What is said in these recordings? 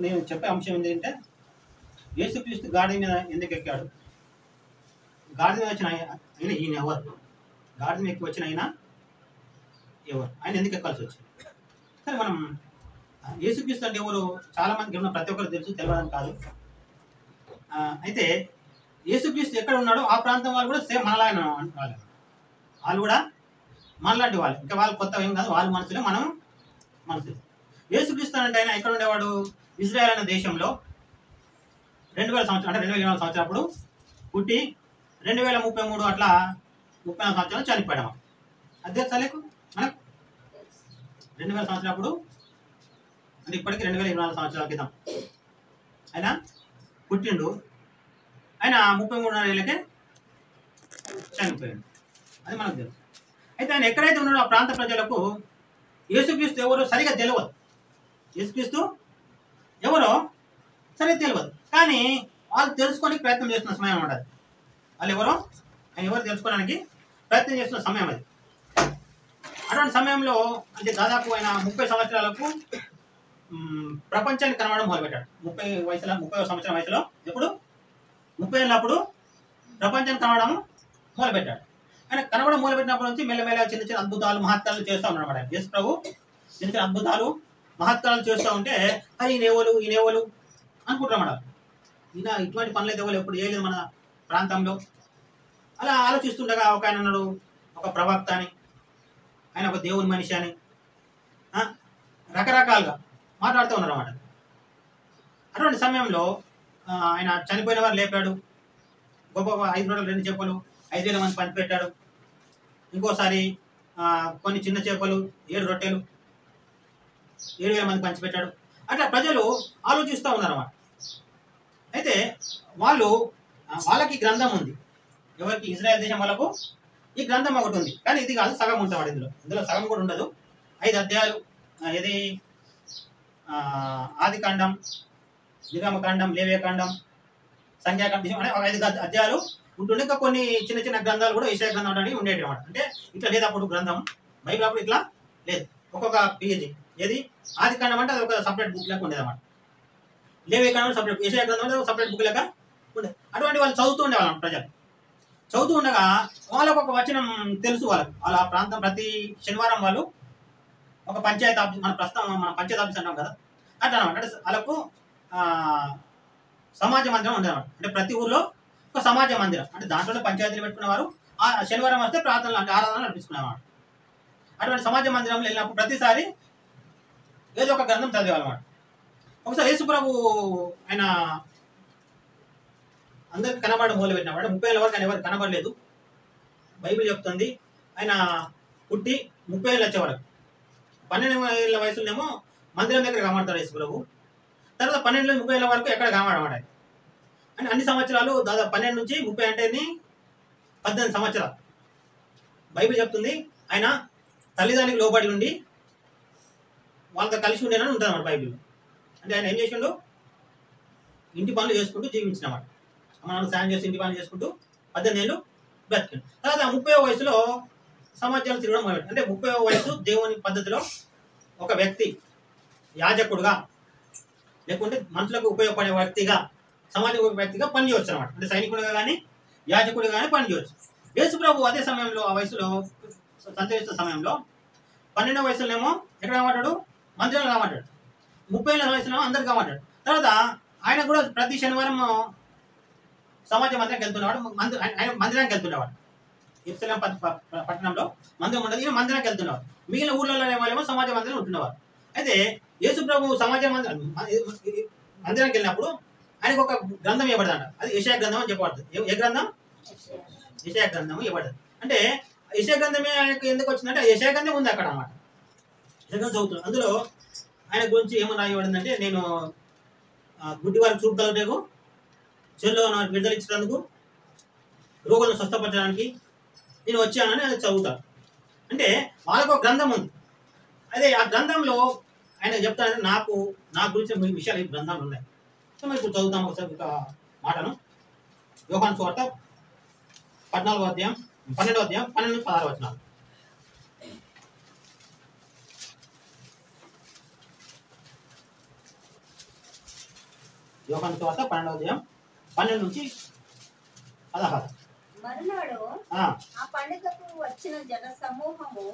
నేను చెప్పే అంశం ఏంటంటే యేసుక్రీస్తు గాడిద మీద ఎందుకు ఎక్కాడు? గాడిద మీద వచ్చిన ఆయన ఈయన ఎవరు? గాడిద మీద ఎక్కి వచ్చిన ఆయన ఎవరు? ఆయన ఎందుకు ఎక్కాల్సి వచ్చింది? సరే, మనం యేసుక్రీస్తు అంటే ఎవరు చాలా మందికి ఉన్న ప్రతి ఒక్కరు తెలుసు, తెలియదని కాదు. అయితే యేసుక్రీస్తు ఎక్కడ ఉన్నాడో ఆ ప్రాంతం వాళ్ళు కూడా సేమ్ మనలాగా వాళ్ళు కూడా మనలాంటి వాళ్ళు. ఇంకా వాళ్ళు కొత్త ఏం కాదు, వాళ్ళు మనుషులే, మనం మనుషులు. యేసుక్రీస్తు అంటే ఆయన ఎక్కడ ఉండేవాడు? ఇజ్రాయెల్ అనే దేశంలో 2000 సంవత్సరం, అంటే 2024 సంవత్సరం అప్పుడు పుట్టి 2033 అట్లా 34 సంవత్సరాలు చనిపోయాడు. అది తెలుసా లేకు మనకు? 2000 సంవత్సరం అప్పుడు అంటే ఇప్పటికి 2024 సంవత్సరాల క్రితం ఆయన పుట్టిండు. ఆయన 33.5 ఏళ్ళకే చనిపోయాడు. అది మనకు తెలుసు. అయితే ఆయన ఎక్కడైతే ఉన్నాడో ఆ ప్రాంత ప్రజలకు యేసుక్రీస్తు ఎవరో సరిగా తెలియదు. యేసుక్రీస్తు ఎవరో సరిగా తెలియదు, కానీ వాళ్ళు తెలుసుకోవడానికి ప్రయత్నం చేస్తున్న సమయం ఉంటుంది. వాళ్ళు ఎవరో ఆయన ఎవరు తెలుసుకోవడానికి ప్రయత్నం చేస్తున్న సమయం అది. అటువంటి సమయంలో అంటే దాదాపు ఆయన 30 సంవత్సరాలకు ప్రపంచాన్ని కనబడడం మొదలుపెట్టాడు. 30 సంవత్సరం వయసులో, ఎప్పుడు 30 ఏళ్ళప్పుడు ప్రపంచాన్ని కనబడడం మొదలుపెట్టాడు. ఆయన కనబడడం మొదలుపెట్టినప్పటి నుంచి మెల్లమెల్ల చిన్న చిన్న అద్భుతాలు మహత్కారాలు చేస్తూ ఉన్నాడు అన్నమాట. యేసు ప్రభు చిన్న చిన్న అద్భుతాలు మహత్కారాలు చేస్తూ ఉంటే ఈయనేవలు అనుకుంటున్నాం. ఈయన ఇటువంటి పనులు అయితే ఎప్పుడు చేయలేదు మన ప్రాంతంలో. అలా ఆలోచిస్తుండగా ఒక ఆయన అన్నాడు, ఒక ప్రవక్త అని, ఆయన ఒక దేవుని మనిషి అని రకరకాలుగా మాట్లాడుతూ ఉన్నారు అన్నమాట. అటువంటి సమయంలో ఆయన చనిపోయిన వారు లేపాడు. గొప్ప 5 రొట్టెలు 2 చేపలు 5,000 మంది పంచిపెట్టాడు. ఇంకోసారి కొన్ని చిన్న చేపలు 7 రొట్టెలు 7,000 మంది పంచిపెట్టాడు. అట్లా ప్రజలు ఆలోచిస్తూ ఉన్నారన్నమాట. అయితే వాళ్ళకి గ్రంథం ఉంది. ఎవరికి? ఇజ్రాయెల్ దేశం వాళ్ళకు ఈ గ్రంథం ఒకటి ఉంది, కానీ ఇది కాదు, సగం ఉంటాడు. ఇందులో సగం కూడా ఉండదు. 5 అధ్యాయాలు. ఇది ఆదికాండం, నిర్గమకాండం, లేవియకాండం, సంఖ్యాకాండం అనే 5 అధ్యాయాలు ఉంటుండే. ఇంకా కొన్ని చిన్న చిన్న గ్రంథాలు కూడా యెషయా గ్రంథం అని ఉండేవి అన్నమాట. అంటే ఇట్లా లేదు అప్పుడు గ్రంథం, బైబిల్ అప్పుడు ఇట్లా లేదు. ఒక్కొక్క పేజీ. ఏది? ఆదికాండం అంటే అది ఒక సపరేట్ బుక్ లెక్క ఉండేది అన్నమాట. లేవియకాండం సపరేట్, యెషయా గ్రంథం అంటే ఒక సపరేట్ బుక్ లెక్క ఉండేది. అటువంటి వాళ్ళు చదువుతూ ఉండేవాళ్ళం. ప్రజలు చదువుతూ ఉండగా వాళ్ళకు ఒక వచనం తెలుసు. వాళ్ళ ప్రాంతం ప్రతి శనివారం వాళ్ళు ఒక పంచాయతీ ఆఫీస్, మన పంచాయతీ ఆఫీస్ అంటాం కదా, అట్లా అనమాట. అంటే వాళ్ళకు సమాజ మందిరం ఉండేవాడు. అంటే ప్రతి ఊర్లో ఒక సమాజ మందిరం, అంటే దాంట్లోనే పంచాయతీలు పెట్టుకునేవారు. ఆ శనివారం వస్తే ప్రార్థనలు అంటే ఆరాధనలు నడిపించుకునేవాడు. అటువంటి సమాజ మందిరంలో వెళ్ళినప్పుడు ప్రతిసారి ఏదో ఒక గ్రంథం చదివేవాళ్ళమాట. ఒకసారి యేసు ప్రభు ఆయన అందరికి కనబడడం మొదలుపెట్టినవాడు. 30 ఏళ్ళ వరకు ఆయన ఎవరికి కనబడలేదు. బైబిల్ చెప్తుంది ఆయన పుట్టి 30 ఏళ్ళు వచ్చేవాడు. 12 ఏళ్ళ వయసులోనేమో మందిరం దగ్గర కనబడతాడు యేసు ప్రభు. తర్వాత 12 30 ఏళ్ళ వరకు ఎక్కడ కనబడమాట. అంటే అన్ని సంవత్సరాలు దాదాపు 12 నుంచి 30 అంటే 18 సంవత్సరాలు. బైబిల్ చెప్తుంది ఆయన తల్లిదండ్రులకు లోబడి ఉండి వాళ్ళతో కలిసి ఉండేనని ఉంటుంది అన్నమాట బైబిల్. అంటే ఆయన ఏం చేసిండు? ఇంటి పనులు చేసుకుంటూ జీవించినమాట. మనం సాయం చేసి ఇంటి పనులు చేసుకుంటూ 18 ఏళ్ళు బ్రతికిండు. తర్వాత 30వ వయసులో సమాజాలు తిరగడం మొదలుపెట్టాడు. అంటే 30వ వయసు దేవుని పద్ధతిలో ఒక వ్యక్తి యాజకుడుగా, లేకుంటే మనుషులకు ఉపయోగపడే వ్యక్తిగా, సమాజ వ్యక్తిగా పనిచేయవచ్చు అనమాట. అంటే సైనికుడిగా కానీ యాజకుడిగా కానీ పనిచేయవచ్చు. యేసు ప్రభు అదే సమయంలో, ఆ వయసులో సంచరిస్తున్న సమయంలో 12వ వయసులోనేమో ఎక్కడ కామాటాడు? మందిరంలో కామాటాడు. 30 ఏళ్ళ వయసులో అందరికి కామాటాడు. తర్వాత ఆయన కూడా ప్రతి శనివారం సమాజ మందిరానికి వెళ్తున్నవాడు. ఆయన మందిరానికి వెళ్తుండేవాడు. యెరూషలేము పట్టణంలో మందిరం ఉండదు, ఈయన మందిరానికి వెళ్తున్నవాడు. మిగిలిన ఊళ్ళలో వాళ్ళేమో సమాజ మందిరం ఉంటున్నవారు. అయితే యేసు ప్రభు సమాజ మందిరానికి వెళ్ళినప్పుడు ఆయనకు ఒక గ్రంథం ఇవ్వబడదంట. అది యెషయా గ్రంథం అని చెప్పబడుతుంది. ఏ గ్రంథం? యెషయా గ్రంథం ఇవ్వబడదు. అంటే యెషయా గ్రంథమే ఆయనకు ఎందుకు వచ్చిందంటే యెషయా గ్రంథం ఉంది అక్కడ అన్నమాట. యెషయా గ్రంథం చదువుతున్నాడు. అందులో ఆయన గురించి ఏమని రాయబడిందంటే, నేను గుడ్డి వారికి చూపు కలుగుటకు, చెల్లో నాకు విడుదల ఇచ్చినందుకు, రోగులను స్వస్థపరచడానికి నేను వచ్చానని ఆయన చదువుతాను. అంటే వాళ్ళకు ఒక గ్రంథం ఉంది. అదే ఆ గ్రంథంలో ఆయన చెప్తానంటే నా గురించి విషయాలు ఈ గ్రంథాలు ఉన్నాయి. సో మనం ఇప్పుడు చదువుతాం ఒకసారి ఒక మాటను. యోహాను సువార్త 12వ అధ్యాయం 12-16 వచనాలు. యోహాను సువార్త 12వ అధ్యాయం 12 నుంచి 16. మరునాడు ఆ పండుగకు వచ్చిన జన సమూహము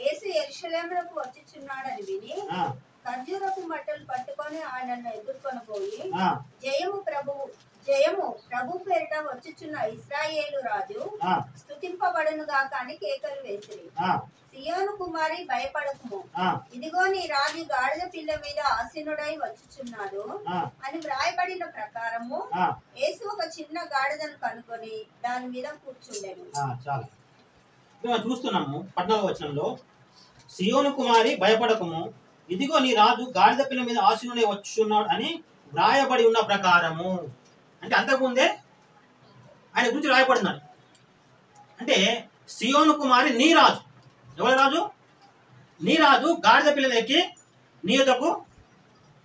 యేసు యెరూషలేమునకు వచ్చుచున్నాడని విని ఖర్జూరపు మట్టలు పట్టుకొని ఆయనను ఎదుర్కొని పోయి జయము ప్రభు పేరిట వచ్చుచున్న ఇశ్రాయేలు రాజు స్తుతింపబడును గాక అని కేకలు వేసిరి. సియోను కుమారి భయపడకుము, ఇదిగో నీ రాజు గాడిద పిల్ల మీద ఆసీనుడై వచ్చుచున్నాడు అని వ్రాయబడిన ప్రకారము యేసు ఒక చిన్న గాడిదను కనుకొని దాని మీద కూర్చుండెను. చాలా చూస్తున్నాము 14వ వచనంలో, సియోను కుమారి భయపడకుము, ఇదిగో నీ రాజు గాడిద పిల్ల మీద ఆసీనుడై వచ్చుచున్నాడు అని వ్రాయబడి ఉన్న ప్రకారము. అంటే అంతకుముందే ఆయన గురించి రాయబడినాడు. అంటే సియోను కుమారి నీ రాజు. ఎవరి రాజు? నీ రాజు గాడిద పిల్ల ఎక్కి నీ యొద్దకు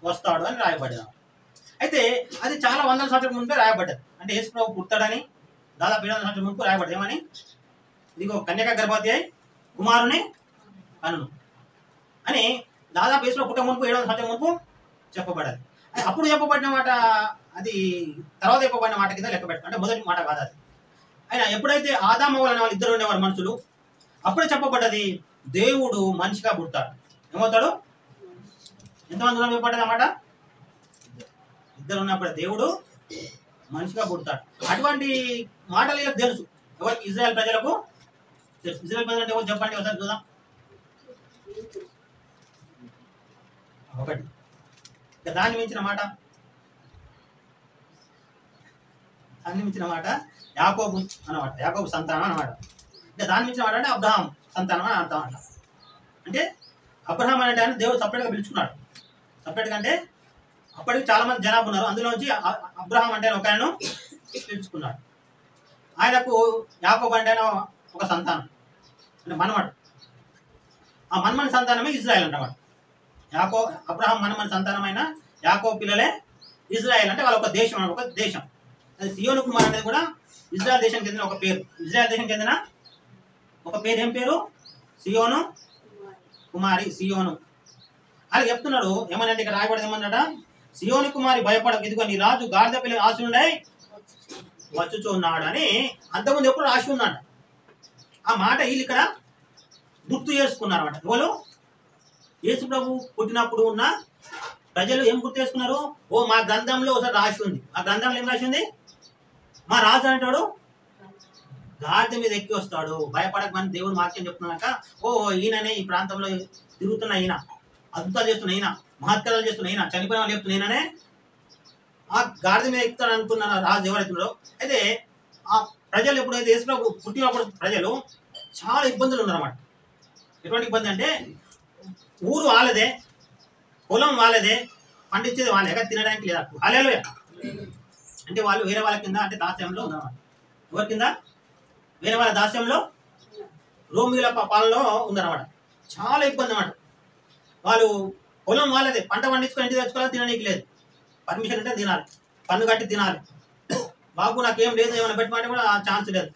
వస్తాడు అని రాయబడ్డాడు. అయితే అది చాలా వందల సంవత్సరాల ముందే రాయబడ్డది. అంటే యేసు ప్రభు పుడతాడని దాదాపు 700 సంవత్సరాల ముందు రాయబడ్డది. ఏమని? ఇదిగో కన్యక గర్భవతి అయి కుమారుని కనును అని దాదాపు యేసు ప్రభు పుట్ట మునుపు 700 సంవత్సరాల మునుపు చెప్పబడ్డది. అప్పుడు చెప్పబడిన మాట అది తర్వాత చెప్పబడిన మాట కింద లెక్క పెట్టాలి. అంటే మొదటి మాట కాదు అది. ఆయన ఎప్పుడైతే ఆదాము వలన వాళ్ళు ఇద్దరు ఉండేవారు మనుషులు, అప్పుడే చెప్పబడ్డది దేవుడు మనిషిగా పుడతాడు. ఏమవుతాడు? ఎంతమంది ఉన్నారు చెప్పబడ్డది అన్నమాట? ఇద్దరు ఉన్నప్పుడే దేవుడు మనిషిగా పుడతాడు. అటువంటి మాటలు వీళ్ళకి తెలుసు. ఎవరికి? ఇజ్రాయెల్ ప్రజలకు తెలుసు. ఇజ్రాయెల్ ప్రజలు అంటే ఎవరు చెప్పండి ఒకసారి చూద్దాం. ఒకటి. దాన్ని మించిన మాట యాకోబు అన్నమాట. యాకోబు సంతానం అన్నమాట. అంటే దాన్ని మించిన మాట అంటే అబ్రహాం సంతానం అని అర్థం అంట. అంటే అబ్రహాం అంటే ఆయన దేవుడు సపరేట్గా పిలుచుకున్నాడు. సపరేట్గా అంటే అప్పటికి చాలా మంది జనాభా ఉన్నారు, అందులోంచి అబ్రహాం అంటే ఒక ఆయనను పిలుచుకున్నాడు. ఆయనకు యాకోబు అంటే ఒక సంతానం, అంటే మనమడు. ఆ మన్మని సంతానమే ఇజ్రాయెల్ అంటమాట. అబ్రహాం మన్మని సంతానమైన యాకోబు పిల్లలే ఇజ్రాయెల్. అంటే వాళ్ళ ఒక దేశం, ఒక దేశం. అది సియోను కుమార్ అనేది కూడా ఇజ్రాయెల్ దేశానికి చెందిన ఒక పేరు. ఇజ్రాయెల్ దేశానికి చెందిన ఒక పేరు. ఏం పేరు? సియోను కుమారి. సియోను అని చెప్తున్నాడు. ఏమనంటే ఇక్కడ రాయబడేది ఏమన్నాడ? సియోను కుమారి భయపడకు, ఇదిగో నీ రాజు గాడిద పిల్ల ఆశుండై వచ్చుచున్నాడు అని అంతకుముందు ఎప్పుడు రాసి ఉన్నాడు. ఆ మాట వీళ్ళు ఇక్కడ గుర్తు చేసుకున్నారు అన్నమాట. ఎవరు? యేసు ప్రభు పుట్టినప్పుడు ఉన్న ప్రజలు ఏం గుర్తు చేసుకున్నారు? ఓ మా గ్రంథంలో ఒకసారి రాసి ఉంది. ఆ గ్రంథంలో ఏం రాసి ఉంది? మా రాజు అంటాడు గాడిద మీద ఎక్కి వస్తాడు, భయపడకమని దేవుడు వాక్యం చెప్తున్నాక, ఓ ఈయననే ఈ ప్రాంతంలో తిరుగుతున్న ఈయన, అద్భుతాలు చేస్తున్న ఈయన, మహత్కారాలు చేస్తున్న ఈయన, చనిపోయిన వాళ్ళు చెప్తున్న ఈయననే ఆ గాడిద మీద ఎక్కుతాడు అనుకున్న రాజు ఎవరైతున్నారో. అయితే ఆ ప్రజలు ఎప్పుడైతే యేసు ప్రభు పుట్టినప్పుడు ప్రజలు చాలా ఇబ్బందులు ఉన్నారన్నమాట. ఎటువంటి ఇబ్బంది అంటే ఊరు వాళ్ళదే, పొలం వాళ్ళదే, పండించేది వాళ్ళే, ఎక్కడ తినడానికి లేదా. హల్లెలూయా. అంటే వాళ్ళు వేరే వాళ్ళ కింద, అంటే దాస్యంలో ఉన్నమాట. ఎవరి కింద? వేరే వాళ్ళ దాస్యంలో, రోమిల పాలనలో ఉందన్నమాట. చాలా ఇబ్బంది అన్నమాట. వాళ్ళు పొలం వాళ్ళదే, పంట పండించుకొని ఇంటికి తెచ్చుకోవాలి, తినడానికి లేదు. పర్మిషన్ అంటే తినాలి, పన్ను కట్టి తినాలి. బాబు నాకేం లేదు ఏమైనా పెట్టమంటే కూడా ఛాన్స్ లేదు,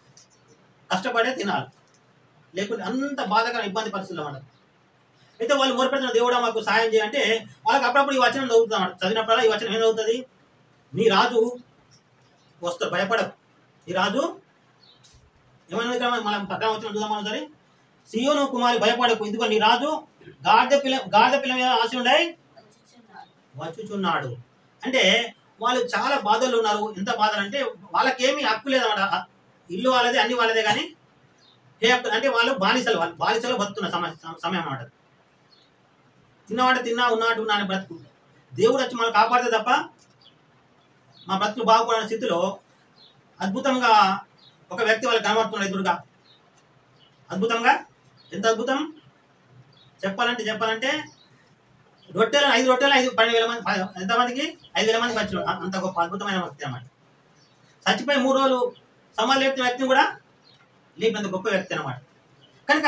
కష్టపడే తినాలి. లేకుంటే అంత బాధకర ఇబ్బంది పరిస్థితులు అన్నమాట. అయితే వాళ్ళు మొరపెడుతున్న దేవుడా మాకు సాయం చేయంటే వాళ్ళకి అప్పుడప్పుడు ఈ వచనం చదువుతాం. చదివినప్పుడు ఈ వచనం ఏం చదువుతుంది? నీ రాజు వస్తాడు, భయపడకు. నీ రాజు ఏమైనా మనం పక్కన వచ్చిన చూద్దాం ఒకసారి. సియోను కుమారి భయపడకు, ఇదిగో నీ రాజు గాడిద పిల్ల మీద ఆశీనుడై వచ్చుచున్నాడు. అంటే వాళ్ళు చాలా బాధలు ఉన్నారు. ఎంత బాధలు అంటే వాళ్ళకేమీ హక్కు లేదన్నమాట. ఇల్లు వాళ్ళదే, అన్ని వాళ్ళదే, కానీ ఏ హక్కు అంటే వాళ్ళు బానిసలు బతుకున్న సమయం అన్నమాట. తిన్నవాడ తిన్నా, ఉన్నాడు ఉన్నా అని బ్రతుకు. దేవుడు వచ్చి మనం కాపాడితే తప్ప మా బ్రతుకులు బాగుపడిన స్థితిలో అద్భుతంగా ఒక వ్యక్తి వాళ్ళకి కనబడుతున్నాడు ఎదురుగా. అద్భుతంగా, ఎంత అద్భుతం చెప్పాలంటే 5 రొట్టెలు 12,000 మంది, ఎంతమందికి? 5,000 మందికి వచ్చిన అంత గొప్ప అద్భుతమైన వ్యక్తి అన్నమాట. చచ్చిపోయి 3 రోజులు సమాధి లేపిన వ్యక్తిని కూడా లేపినంత గొప్ప వ్యక్తి అన్నమాట. కనుక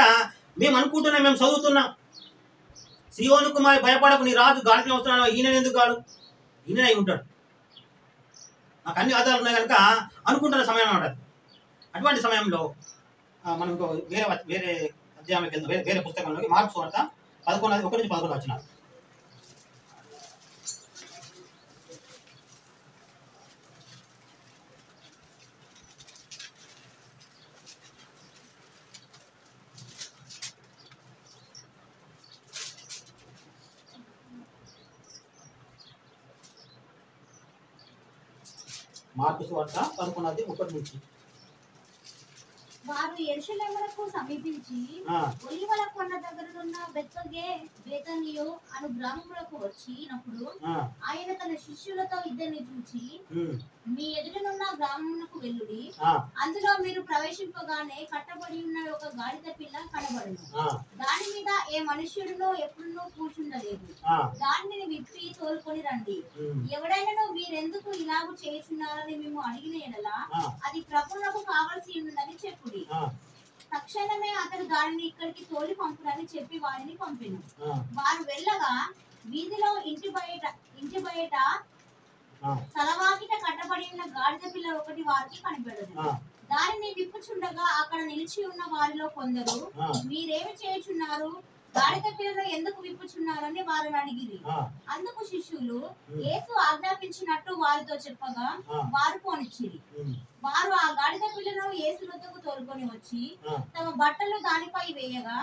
మేము అనుకుంటున్నాం, మేము చదువుతున్నాం, సియోను కుమారి భయపడకు, నీ రాజు గాడిలో వస్తున్నాడు. ఈయన ఎందుకు కాడు? ఈయనై ఉంటాడు. నాకు అన్ని ఆధారాలు ఉన్నాయి కనుక అనుకుంటున్న సమయం అన్నమాట. అటువంటి సమయంలో మనం ఇంకో వేరే అధ్యాయంలోకి వెళ్తాం. వేరే పుస్తకంలోకి మార్క్స్ వార్త 11 1 నుంచి 11 వచ్చినారు. 11 1 నుంచి 11 వచ్చినారు. మార్కు సువార్త 11:30 నుంచి. వారు యెరూషలేమునకు సమీపించి ఒలీవల కొండ దగ్గరనున్న బెత్ఫగే బేతనియు అను గ్రామములకు వచ్చినప్పుడు ఆయన తన శిష్యులతో ఇద్దరిని చూచి, మీ ఎదుటనున్న గ్రామమునకు వెళ్ళుడి, అందులో మీరు ప్రవేశింపగానే కట్టబడి ఉన్న ఒక గాడిద పిల్ల కనబడును. దాని మీద ఏ మనుష్యుడునో ఎప్పుడునూ కూర్చుండలేదు. దానిని విప్పి తోలుకొని రండి. ఎవడైనా మీరెందుకు ఇలాగూ చేస్తున్నారని మేము అడిగిన ఎడల అది ప్రభువునకు కావలసి ఉన్నదని చెప్పు. తక్షణమే అతడు దానిని ఇక్కడికి తోలి పంపునని చెప్పి వారిని పంపిను. వారు వెళ్ళగా వీధిలో ఇంటి బయట తలవాకిట కట్టబడి ఉన్న గాడిద పిల్ల ఒకటి వారికి కనిపెడదు. దానిని విప్పుచుండగా అక్కడ నిలిచి ఉన్న వారిలో కొందరు, మీరేమి చేయుచున్నారు, గాడిద పిల్లను ఎందుకు విప్పుచున్నారని వారిని అడిగిరి. అందుకు శిష్యులు యేసు ఆజ్ఞాపించినట్టు వారితో చెప్పగా వారు పోనిచ్చిరి. వారు ఆ గాడిద పిల్లను యేసు వద్దకు తోలుకొని వచ్చి తమ బట్టలు దానిపై వేయగా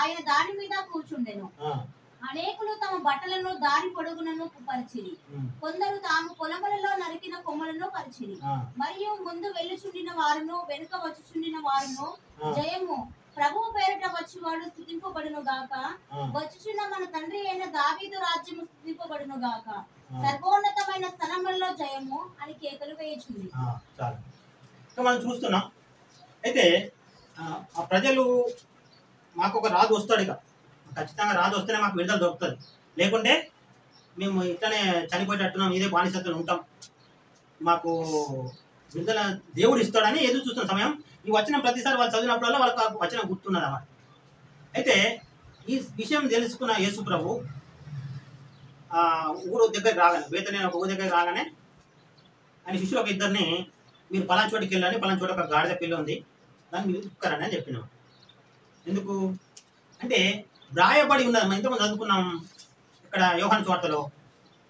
ఆయన దాని మీద కూర్చుండెను. అనేకులు తమ బట్టలను దారి పొడుగునను పరిచిరి. కొందరు తాము పొలములలో నరికిన కొమ్మలను పరిచిరి. మరియు ముందు వెళ్ళుచుండిన వారును వెనుక వచ్చుచుండిన వారును, జయము, ప్రభువు పేరిట వచ్చువాడు స్తుతింపబడును గాక, వచ్చుచున్న మన తండ్రి అయిన దావీదు రాజ్యము స్తుతింపబడును గాక, సర్వోన్నతమైన స్థలములలో జయము అని కేకలు వేయుచుంది. మనం చూస్తున్నాం. అయితే ఆ ప్రజలు మాకు ఒక రాజు వస్తాడు, ఇక ఖచ్చితంగా రాజు వస్తేనే మాకు విడుదల దొరుకుతుంది, లేకుంటే మేము ఇట్లనే చనిపోయేటట్టున్నాం, ఇదే బానిసత్తులు ఉంటాం, మాకు విడుదల దేవుడు ఇస్తాడని ఎదురు చూస్తున్న సమయం ఈ వచనం ప్రతిసారి వాళ్ళు చదివినప్పుడల్లా వాళ్ళకి వచనం గుర్తున్నది అన్నమాట. అయితే ఈ విషయం తెలుసుకున్న యేసు ప్రభు ఊరు దగ్గరికి రాగానే, బేతనీ ఒక ఊరు దగ్గరికి రాగానే ఆయన శిష్యులు ఒక ఇద్దరిని, మీరు పలానా చోటికి వెళ్ళండి, పలానా చోట ఒక గాడిద పిల్ల ఉంది, దాన్ని మీరు ఉక్కరండి అని చెప్పినాం. ఎందుకు అంటే వ్రాయబడి ఉన్నది. మనం ఇంతకుముందు చదువుకున్నాం ఇక్కడ యోహాను సువార్తలో,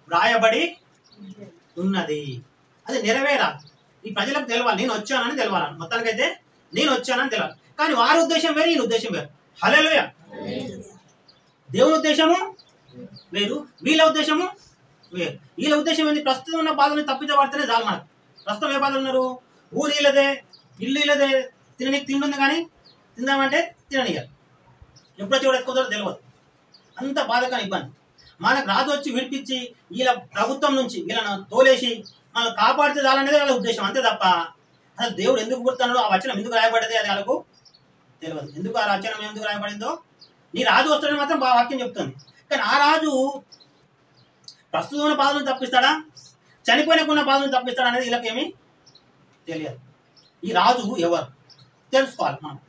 వ్రాయబడి ఉన్నది, అది నెరవేరాలి. ఈ ప్రజలకు తెలవాలి, నేను వచ్చానని తెలవాలి. మొత్తానికైతే నేను వచ్చానని తెలవాలి. కానీ వారి ఉద్దేశం వేరు, ఈయన ఉద్దేశం వేరు. హల్లెలూయా. దేవుని ఉద్దేశము వేరు, వీళ్ళ ఉద్దేశము వేరు. వీళ్ళ ఉద్దేశం ఏంటి? ప్రస్తుతం ఉన్న బాధలను తప్పించబడితేనే చాలు మనకు. ప్రస్తుతం ఏ బాధలు ఉన్నారు? ఊరు ఇల్లదే, ఇల్లు ఇల్లదే, తిననీకి తింటుంది కానీ తిందామంటే తిననియాలి, ఎప్పుడో చూడకపోతారో తెలియదు. అంత బాధకరం ఇబ్బంది. మనకు రాజు వచ్చి విడిపించి వీళ్ళ ప్రభుత్వం నుంచి వీళ్ళను తోలేసి మనల్ని కాపాడితే చాలనేది వాళ్ళ ఉద్దేశం, అంతే తప్ప అసలు దేవుడు ఎందుకు పుడుతున్నాడో, ఆ వచనం ఎందుకు రాయబడ్డది అది వాళ్ళకు తెలియదు. ఎందుకు ఆ వచనం ఎందుకు రాయబడిందో, నీ రాజు వస్తాడని మాత్రం వాక్యం చెప్తుంది. కానీ ఆ రాజు ప్రస్తుతం ఉన్న బాధలను తప్పిస్తాడా, చనిపోయినకున్న బాధలను తప్పిస్తాడా అనేది వీళ్ళకేమీ తెలియదు. ఈ రాజు ఎవరు తెలుసుకోవాలి మనం.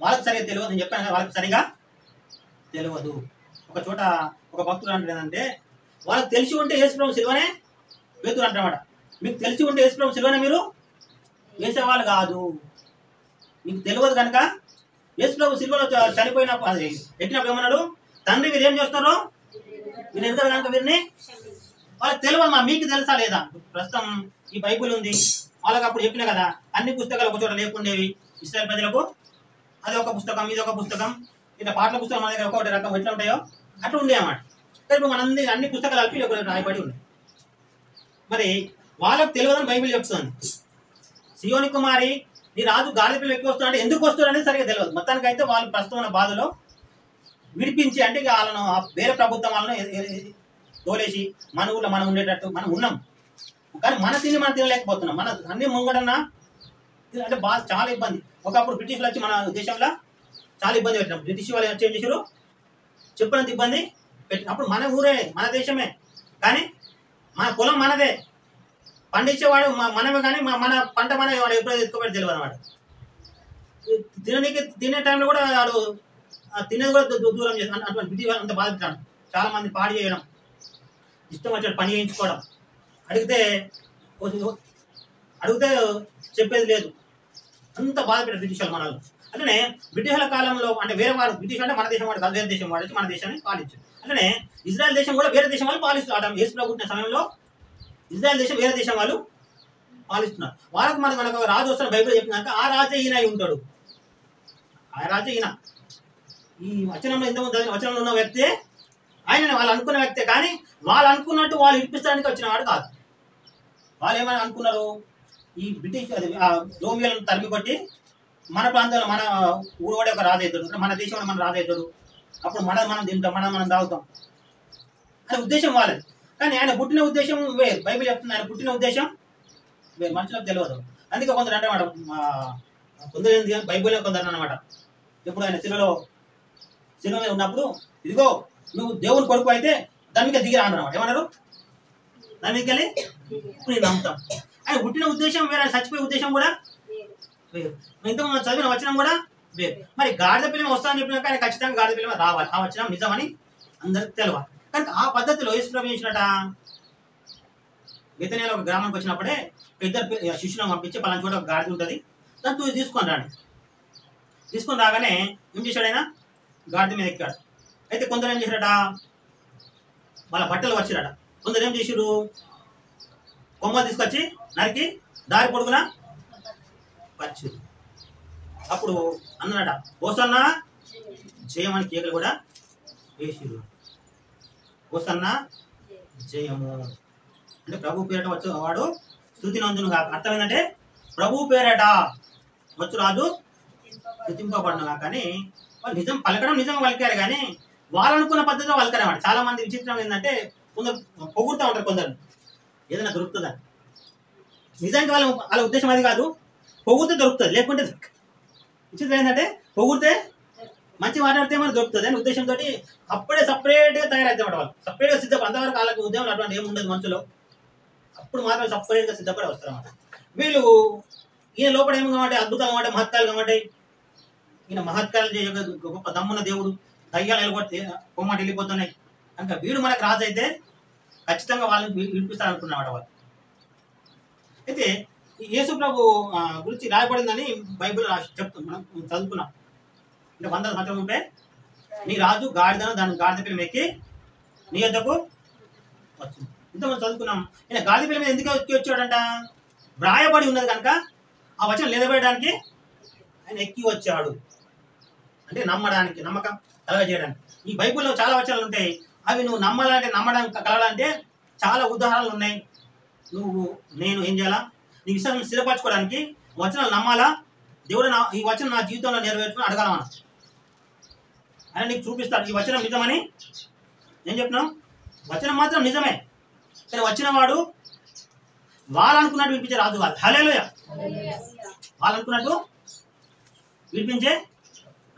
వాళ్ళకి సరిగా తెలియదు, నేను చెప్పాను కదా, వాళ్ళకి సరిగా తెలియదు. ఒక చోట ఒక భక్తుడు అంటే ఏంటంటే, వాళ్ళకి తెలిసి ఉంటే యేసుప్రభు సిలువనే వేతురు అంటామాట. మీకు తెలిసి ఉంటే యేసుప్రభు సిలువనే మీరు వేసేవాళ్ళు కాదు. మీకు తెలియదు కనుక యేసుప్రభు సిలువలో చనిపోయినప్పుడు అది ఎక్కినప్పుడు ఏమన్నాడు, తండ్రి మీరు ఏం చేస్తారో మీరు ఎదుగుతారు కనుక వీరిని, వాళ్ళకి తెలియదు. మీకు తెలుసా లేదా? ప్రస్తుతం ఈ బైబుల్ ఉంది, వాళ్ళకి అప్పుడు చెప్పినా కదా, అన్ని పుస్తకాలు ఒక చోట లేకుండేవి ఇశ్రాయేల్ ప్రజలకు. అది ఒక పుస్తకం, ఇది ఒక పుస్తకం, ఇట్లా పాటల పుస్తకం మన దగ్గర ఒకటి రకం ఎట్లా ఉంటాయో అట్లా ఉండే అన్నమాట. కానీ ఇప్పుడు మనందరి అన్ని పుస్తకాలు కలిపి ఒక రాయబడి ఉన్నాయి. మరి వాళ్ళకు తెలియదని బైబిల్ చెప్తుంది. సియోని కుమారి, నీ రాజు గాలి పిల్లలు ఎక్కువ వస్తున్నాడు, ఎందుకు వస్తున్నాడు అనేది సరిగ్గా తెలియదు. మొత్తానికి అయితే వాళ్ళు ప్రస్తుతం ఉన్న బాధలో విడిపించి, అంటే వాళ్ళను వేరే ప్రభుత్వం వాళ్ళను తోలేసి మన ఊళ్ళో మనం ఉండేటట్టు మనం ఉన్నాం. కానీ మన తిని మనం తినలేకపోతున్నాం. మన అన్ని ముంగడన్నా అంటే బాగా చాలా ఇబ్బంది. ఒకప్పుడు బ్రిటిష్లు వచ్చి మన దేశంలో చాలా ఇబ్బంది పెట్టినాం. బ్రిటిష్ వాళ్ళు వచ్చి ఏం చేశారు, చెప్పినంత ఇబ్బంది పెట్టిన. అప్పుడు మన ఊరే, మన దేశమే, కానీ మన పొలం మనదే, పండించేవాడు మనమే, కానీ మన పంట మనమే. వాడు ఎప్పుడో ఎత్తుకోబెట్టి తెలియదు అన్నమాట. తినే టైంలో కూడా వాడు తినేది కూడా దూరం చేస్తాడు. అటువంటి బ్రిటిష్ వాళ్ళు అంత బాధించాడు. చాలా మంది పాడు చేయడం, ఇష్టం వచ్చాడు పని చేయించుకోవడం, అడిగితే చెప్పేది లేదు, అంత బాధ పెట్టారు బ్రిటిష్ వాళ్ళు మనల్ని. అట్లనే బ్రిటిష్ల కాలంలో అంటే వేరే వారు, బ్రిటిష్ అంటే మన దేశం వాడు కాదు, వేరే దేశం వాడు వచ్చి మన దేశాన్ని పాలించారు. అట్లనే ఇజ్రాయెల్ దేశం కూడా వేరే దేశం వాళ్ళు పాలిస్తున్నారు. యేసు పుట్టిన సమయంలో ఇజ్రాయెల్ దేశం వేరే దేశం వాళ్ళు పాలిస్తున్నారు. వాళ్ళకు మనకు రాజు వస్తున్న బైబిల్ చెప్పినాక ఆ రాజే ఈయన అయి ఉంటాడు. ఆ రాజే ఈయన. ఈ వచనంలో ఇంతకుముందు వచనంలో ఉన్న వ్యక్తే ఆయన, వాళ్ళు అనుకున్న వ్యక్తే. కానీ వాళ్ళు అనుకున్నట్టు వాళ్ళు ఇప్పించడానికి వచ్చిన వాడు కాదు. వాళ్ళు ఏమని అనుకున్నారు, ఈ బ్రిటిష్ అది రోమియోలను తరిమి కొట్టి మన ప్రాంతంలో మన ఊరు కూడా ఒక రాజు అవుతాడు, మన దేశంలో మన రాజు అవుతాడు, అప్పుడు మనం తింటాం, మనం తాగుతాం అనే ఉద్దేశం వాళ్ళది. కానీ ఆయన పుట్టిన ఉద్దేశం వేరు. బైబిల్ చెప్తుంది ఆయన పుట్టిన ఉద్దేశం వేరు, మనుషులకు తెలియదు. అందుకే కొందరు అంటే మాట కొందరు ఏంటి బైబిల్ కొందరు అన్నమాట, ఇప్పుడు ఆయన సినిమా మీద ఉన్నప్పుడు ఇదిగో నువ్వు దేవుని కొడుకు అయితే దాని మీద దిగిరా అన్నమాట. ఏమన్నారు? దాని మీదకి వెళ్ళి ఇప్పుడు నేను నమ్ముతాం. ఆయన పుట్టిన ఉద్దేశం వేరే, ఆయన చచ్చిపోయే ఉద్దేశం కూడా వేరు. ఇంతకుముందు చదివిన వచనం కూడా వేరు. మరి గాడిద పిల్లమ వస్తానని చెప్పినాక ఆయన ఖచ్చితంగా గాడిద పిల్లమ రావాలి, ఆ వచనం నిజమని అందరికి తెలియాలి. కనుక ఆ పద్ధతిలో యేసు ప్రభు చేసినట బెతనియాలో ఒక గ్రామానికి వచ్చినప్పుడే ఇద్దరు శిష్యులను పంపించి పలానా చోట ఒక గాడిద ఉంటుంది దాన్ని తీసుకొని రాండి. తీసుకొని రాగానే ఏం చేశాడు ఆయన? గాడిద మీద ఎక్కాడు. అయితే కొందరు ఏం చేశారట, వాళ్ళ బట్టలు వచ్చిరట. కొందరు ఏం చేసారు, కొమ్మలు తీసుకొచ్చి నరికి దారి పొడుగున పరిచారు. అప్పుడు అన్నట ఓసన్న జయమని కేకలు కూడా వేసిరు. ఓసన్న జయము అంటే ప్రభు పేరట వచ్చు వాడు స్తుతి నందును కాక. అర్థం ఏంటంటే ప్రభు పేరట వచ్చు రాజు స్తుతింపబడును కాక. కానీ వాళ్ళు నిజం పలకడం నిజంగా పలికారు, కానీ వాళ్ళు అనుకున్న పద్ధతిలో పలకరమాట. చాలా మంది విచిత్రం ఏంటంటే కొందరు పొగుడుతూ ఉంటారు, కొందరు ఏదైనా దొరుకుతుందని. నిజానికి వాళ్ళ ఉద్దేశం అది కాదు, పొగిడితే దొరుకుతుంది, లేకుంటే విచిత్రం ఏంటంటే పొగిడితే మంచి మాట్లాడితే మనకు దొరుకుతుంది అని ఉద్దేశంతో అప్పుడే సపరేట్గా తయారవుతామాట. వాళ్ళు సపరేట్గా సిద్ధపడి, అంతవరకు వాళ్ళకి ఉద్యమం అటువంటి ఏమి ఉండదు మనసులో, అప్పుడు మాత్రం సపరేట్గా సిద్ధపడి వస్తారన్నమాట. వీళ్ళు ఈయన లోపల ఏమి కావంటే అద్భుతాలు కావంటే మహత్కాలు కావంటే, ఈయన మహత్కాలు చేయ గొప్ప దమ్మున్న దేవుడు, దయ్యాలు వెళ్ళిపోతే కొమ్మటి వెళ్ళిపోతున్నాయి కనుక వీడు మనకు రాజు అయితే ఖచ్చితంగా వాళ్ళని వినిపిస్తారు అనుకున్నమాట వాళ్ళు. అయితే యేసు ప్రభు గురించి రాయబడిందని బైబిల్ చెప్తుంది, మనం చదువుకున్నాం. అంటే 100 సంవత్సరం ఉంటే నీ రాజు గాడిదను దాని గాడిద పిల్ల ఎక్కి నీ వద్దకు వచ్చింది. ఇంత మనం చదువుకున్నాం. ఈయన గాడిద పిల్ల మీద ఎందుకు వచ్చాడంట? వ్రాయబడి ఉన్నది కనుక ఆ వచనం నిలబెట్టడానికి ఆయన ఎక్కి వచ్చాడు. అంటే నమ్మడానికి, నమ్మకం కలగజేయడానికి. ఈ బైబిల్లో చాలా వచనాలు ఉంటాయి, అవి నువ్వు నమ్మాలంటే, నమ్మడానికి కలగాలంటే చాలా ఉదాహరణలు ఉన్నాయి. నువ్వు నేను ఏం చేయాలా? నీ విషయాలను స్థిరపరచుకోవడానికి వచనాలు నమ్మాలా, దేవుడు ఈ వచనం నా జీవితంలో నెరవేర్చుకుని అడగాలమన్నా. ఆయన నీకు చూపిస్తాడు ఈ వచనం నిజమని. ఏం చెప్తున్నావు? వచనం మాత్రం నిజమే, కానీ వచ్చిన వాడు వాళ్ళు అనుకున్నట్టు వినిపించే రాజు కాదు. హల్లెలూయా. వాళ్ళు అనుకున్నట్టు వినిపించే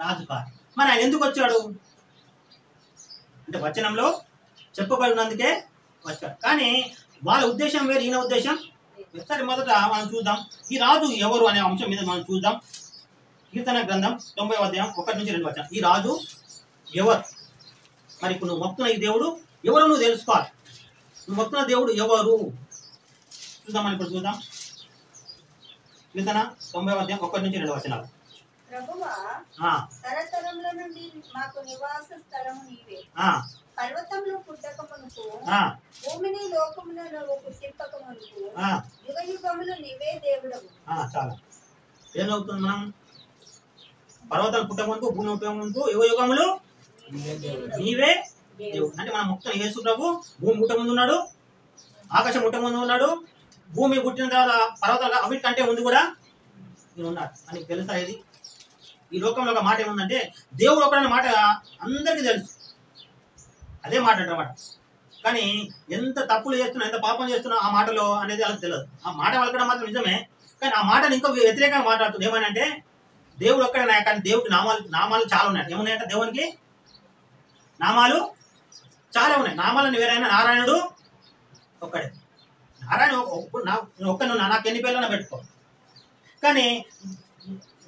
రాజు కాదు. మరి ఆయన ఎందుకు వచ్చాడు అంటే వచనంలో చెప్పబడినందుకే వచ్చాడు. కానీ వాళ్ళ ఉద్దేశం వేరు, ఈయన ఉద్దేశం. సరే, మొదట మనం చూద్దాం ఈ రాజు ఎవరు అనే అంశం మీద మనం చూద్దాం. కీర్తన గ్రంథం 90వ అధ్యాయం 1 నుంచి 2 వచనం. ఈ రాజు ఎవరు? మరి ఇప్పుడు నువ్వు మొక్కుతున్న ఈ దేవుడు ఎవరు నువ్వు తెలుసుకోవాలి. నువ్వు మొక్కుతున్న దేవుడు ఎవరు చూద్దాం. ఇప్పుడు చూద్దాం కీర్తన 90వ అధ్యాయం 1 నుంచి 2 వచనాలు. ప్రభువా, తరతరముల నుండి మాకు నివాస స్థలము నీవే. పర్వతంలో పుట్టకమునుకు, భూమిని లోకమును నువ్వు పుట్టింపకమునుకు, యుగ యుగములు నీవే దేవుడవు. చాలా ఏమవుతుంది? మనం పర్వతాలు పుట్టకమునుకు, భూమి పుట్టకమునుకు, యుగ యుగములు నీవే దేవుడు. అంటే మనం మొత్తం యేసు ప్రభు భూమి పుట్ట ముందు ఉన్నాడు, ఆకాశం పుట్ట ముందు ఉన్నాడు, భూమి పుట్టిన తర్వాత పర్వతాలు అవిటికంటే ముందు కూడా నేను ఉన్నాడు అని తెలుసా? ఇది ఈ లోకంలో ఒక మాట ఏముందంటే దేవుడు ఒకడన్న మాట అందరికీ తెలుసు, అదే మాట అంటారన్నమాట. కానీ ఎంత తప్పులు చేస్తున్నా, ఎంత పాపం చేస్తున్నా ఆ మాటలో అనేది వాళ్ళకి తెలియదు. ఆ మాట వాళ్ళకడం మాత్రం నిజమే, కానీ ఆ మాటను ఇంకో వ్యతిరేకంగా మాట్లాడుతుంది. ఏమని అంటే దేవుడు ఒక్కడే, కానీ దేవుడికి నామాలు చాలా ఉన్నాయి. ఏమున్నాయంటే దేవునికి నామాలు చాలా ఉన్నాయి. నామాలని వేరైనా నారాయణుడు ఒక్కడే. నారాయణ ఒక్క నాకు ఎన్ని పేర్లన్నా పెట్టుకో, కానీ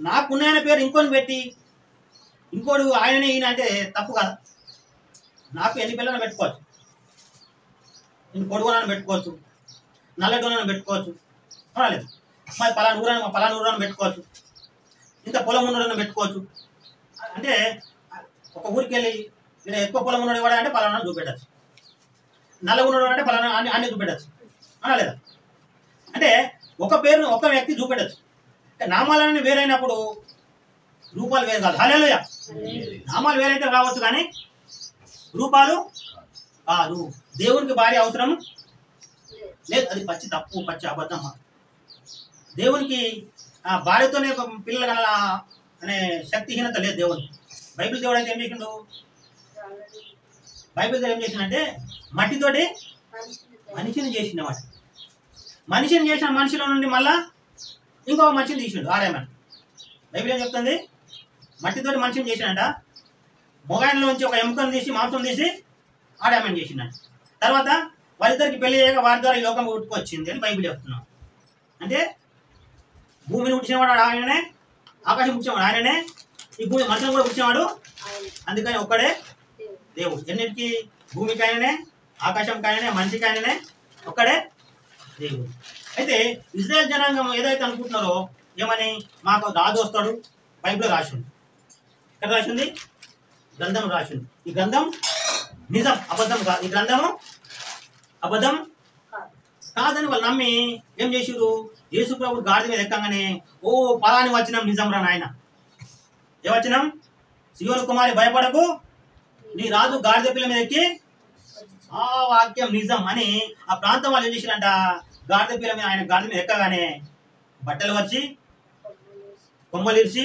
నాకున్నాయన పేరు ఇంకొని పెట్టి ఇంకోడు ఆయననే ఈయన అంటే తప్పు కాదు. నాకు ఎన్ని పిల్లలను పెట్టుకోవచ్చు, నేను పొడుగునని పెట్టుకోవచ్చు, నల్లటోనని పెట్టుకోవచ్చు, పర్వాలేదు. మరి పలానూరని పెట్టుకోవచ్చు, ఇంత పొలం ఉన్నోడని పెట్టుకోవచ్చు. అంటే ఒక ఊరికి వెళ్ళి ఇక్కడ ఎక్కువ పొలం ఉన్నాడు కూడా అంటే పలానా చూపెట్టచ్చు, నల్ల ఉన్నాడు అంటే పలానా అన్ని చూపెట్టచ్చు, అనలేదా? అంటే ఒక పేరును ఒక వ్యక్తి చూపెట్టచ్చు. నామాలన్నీ వేరైనప్పుడు రూపాలు వేరు కాదు. హల్లెలూయా. నామాలు వేరైతే రావచ్చు కానీ రూపాలు కాదు. దేవునికి భారీ అవసరం లేదు, అది పచ్చి తప్పు, పచ్చి అబద్ధం. దేవునికి భార్యతోనే పిల్లలు కల అనే శక్తిహీనత లేదు దేవునికి. బైబిల్ దేవుడు అయితే ఏం చేసిండు? బైబిల్ దేవుడు ఏం చేసిందంటే మట్టితోటి మనిషిని చేసిండమాట. మనిషిని చేసిన మనిషిలో నుండి మళ్ళా ఇంకొక మనిషిని తీసిండు, ఆడామని. బైబిల్ ఏం చెప్తుంది? మట్టితోటి మనిషిని చేసినట, మొగాయిలోంచి ఒక ఎముకను తీసి మాంసం తీసి ఆడామని చేసిండట. తర్వాత వారిద్దరికి పెళ్లి చేయక వారి ద్వారా ఈ లోకం పుట్టుకొచ్చింది అని బైబిల్ చెప్తున్నాం. అంటే భూమిని పుట్టినవాడు ఆయననే, ఆకాశం పుట్టినవాడు ఆయననే, ఈ భూమి మనుషులను కూడా పుట్టినవాడు. అందుకని ఒక్కడే దేవుడు. ఎన్నిటికీ భూమికి ఆయననే, ఆకాశంకి ఆయననే, మనిషికి ఆయననే, ఒక్కడే దేవుడు. అయితే ఇజ్రాయెల్ జనాంగం ఏదైతే అనుకుంటున్నారో ఏమని, మాకు రాజు వస్తాడు, బైబిల్లో రాసింది. ఎక్కడ రాసింది? గ్రంథం రాసింది. ఈ గ్రంథం నిజం, అబద్ధం కాదు. ఈ గ్రంథము అబద్ధం కాదని వాళ్ళు నమ్మి ఏం చేసిరు? యేసు ప్రభు గాడిద మీద ఎక్కగానే ఓ పలాని వచనం నిజం రా నాయన. ఏ వచనం? సియోను కుమారి భయపడకు, నీ రాజు గాడిద పిల్ల మీద ఎక్కి, ఆ వాక్యం నిజం అని ఆ ప్రాంతం వాళ్ళు ఏం చేసిరంట? గాడిద పిల్ల మీద, ఆయన గాడిద మీద ఎక్కగానే బట్టలు వచ్చి కొమ్మలిరిచి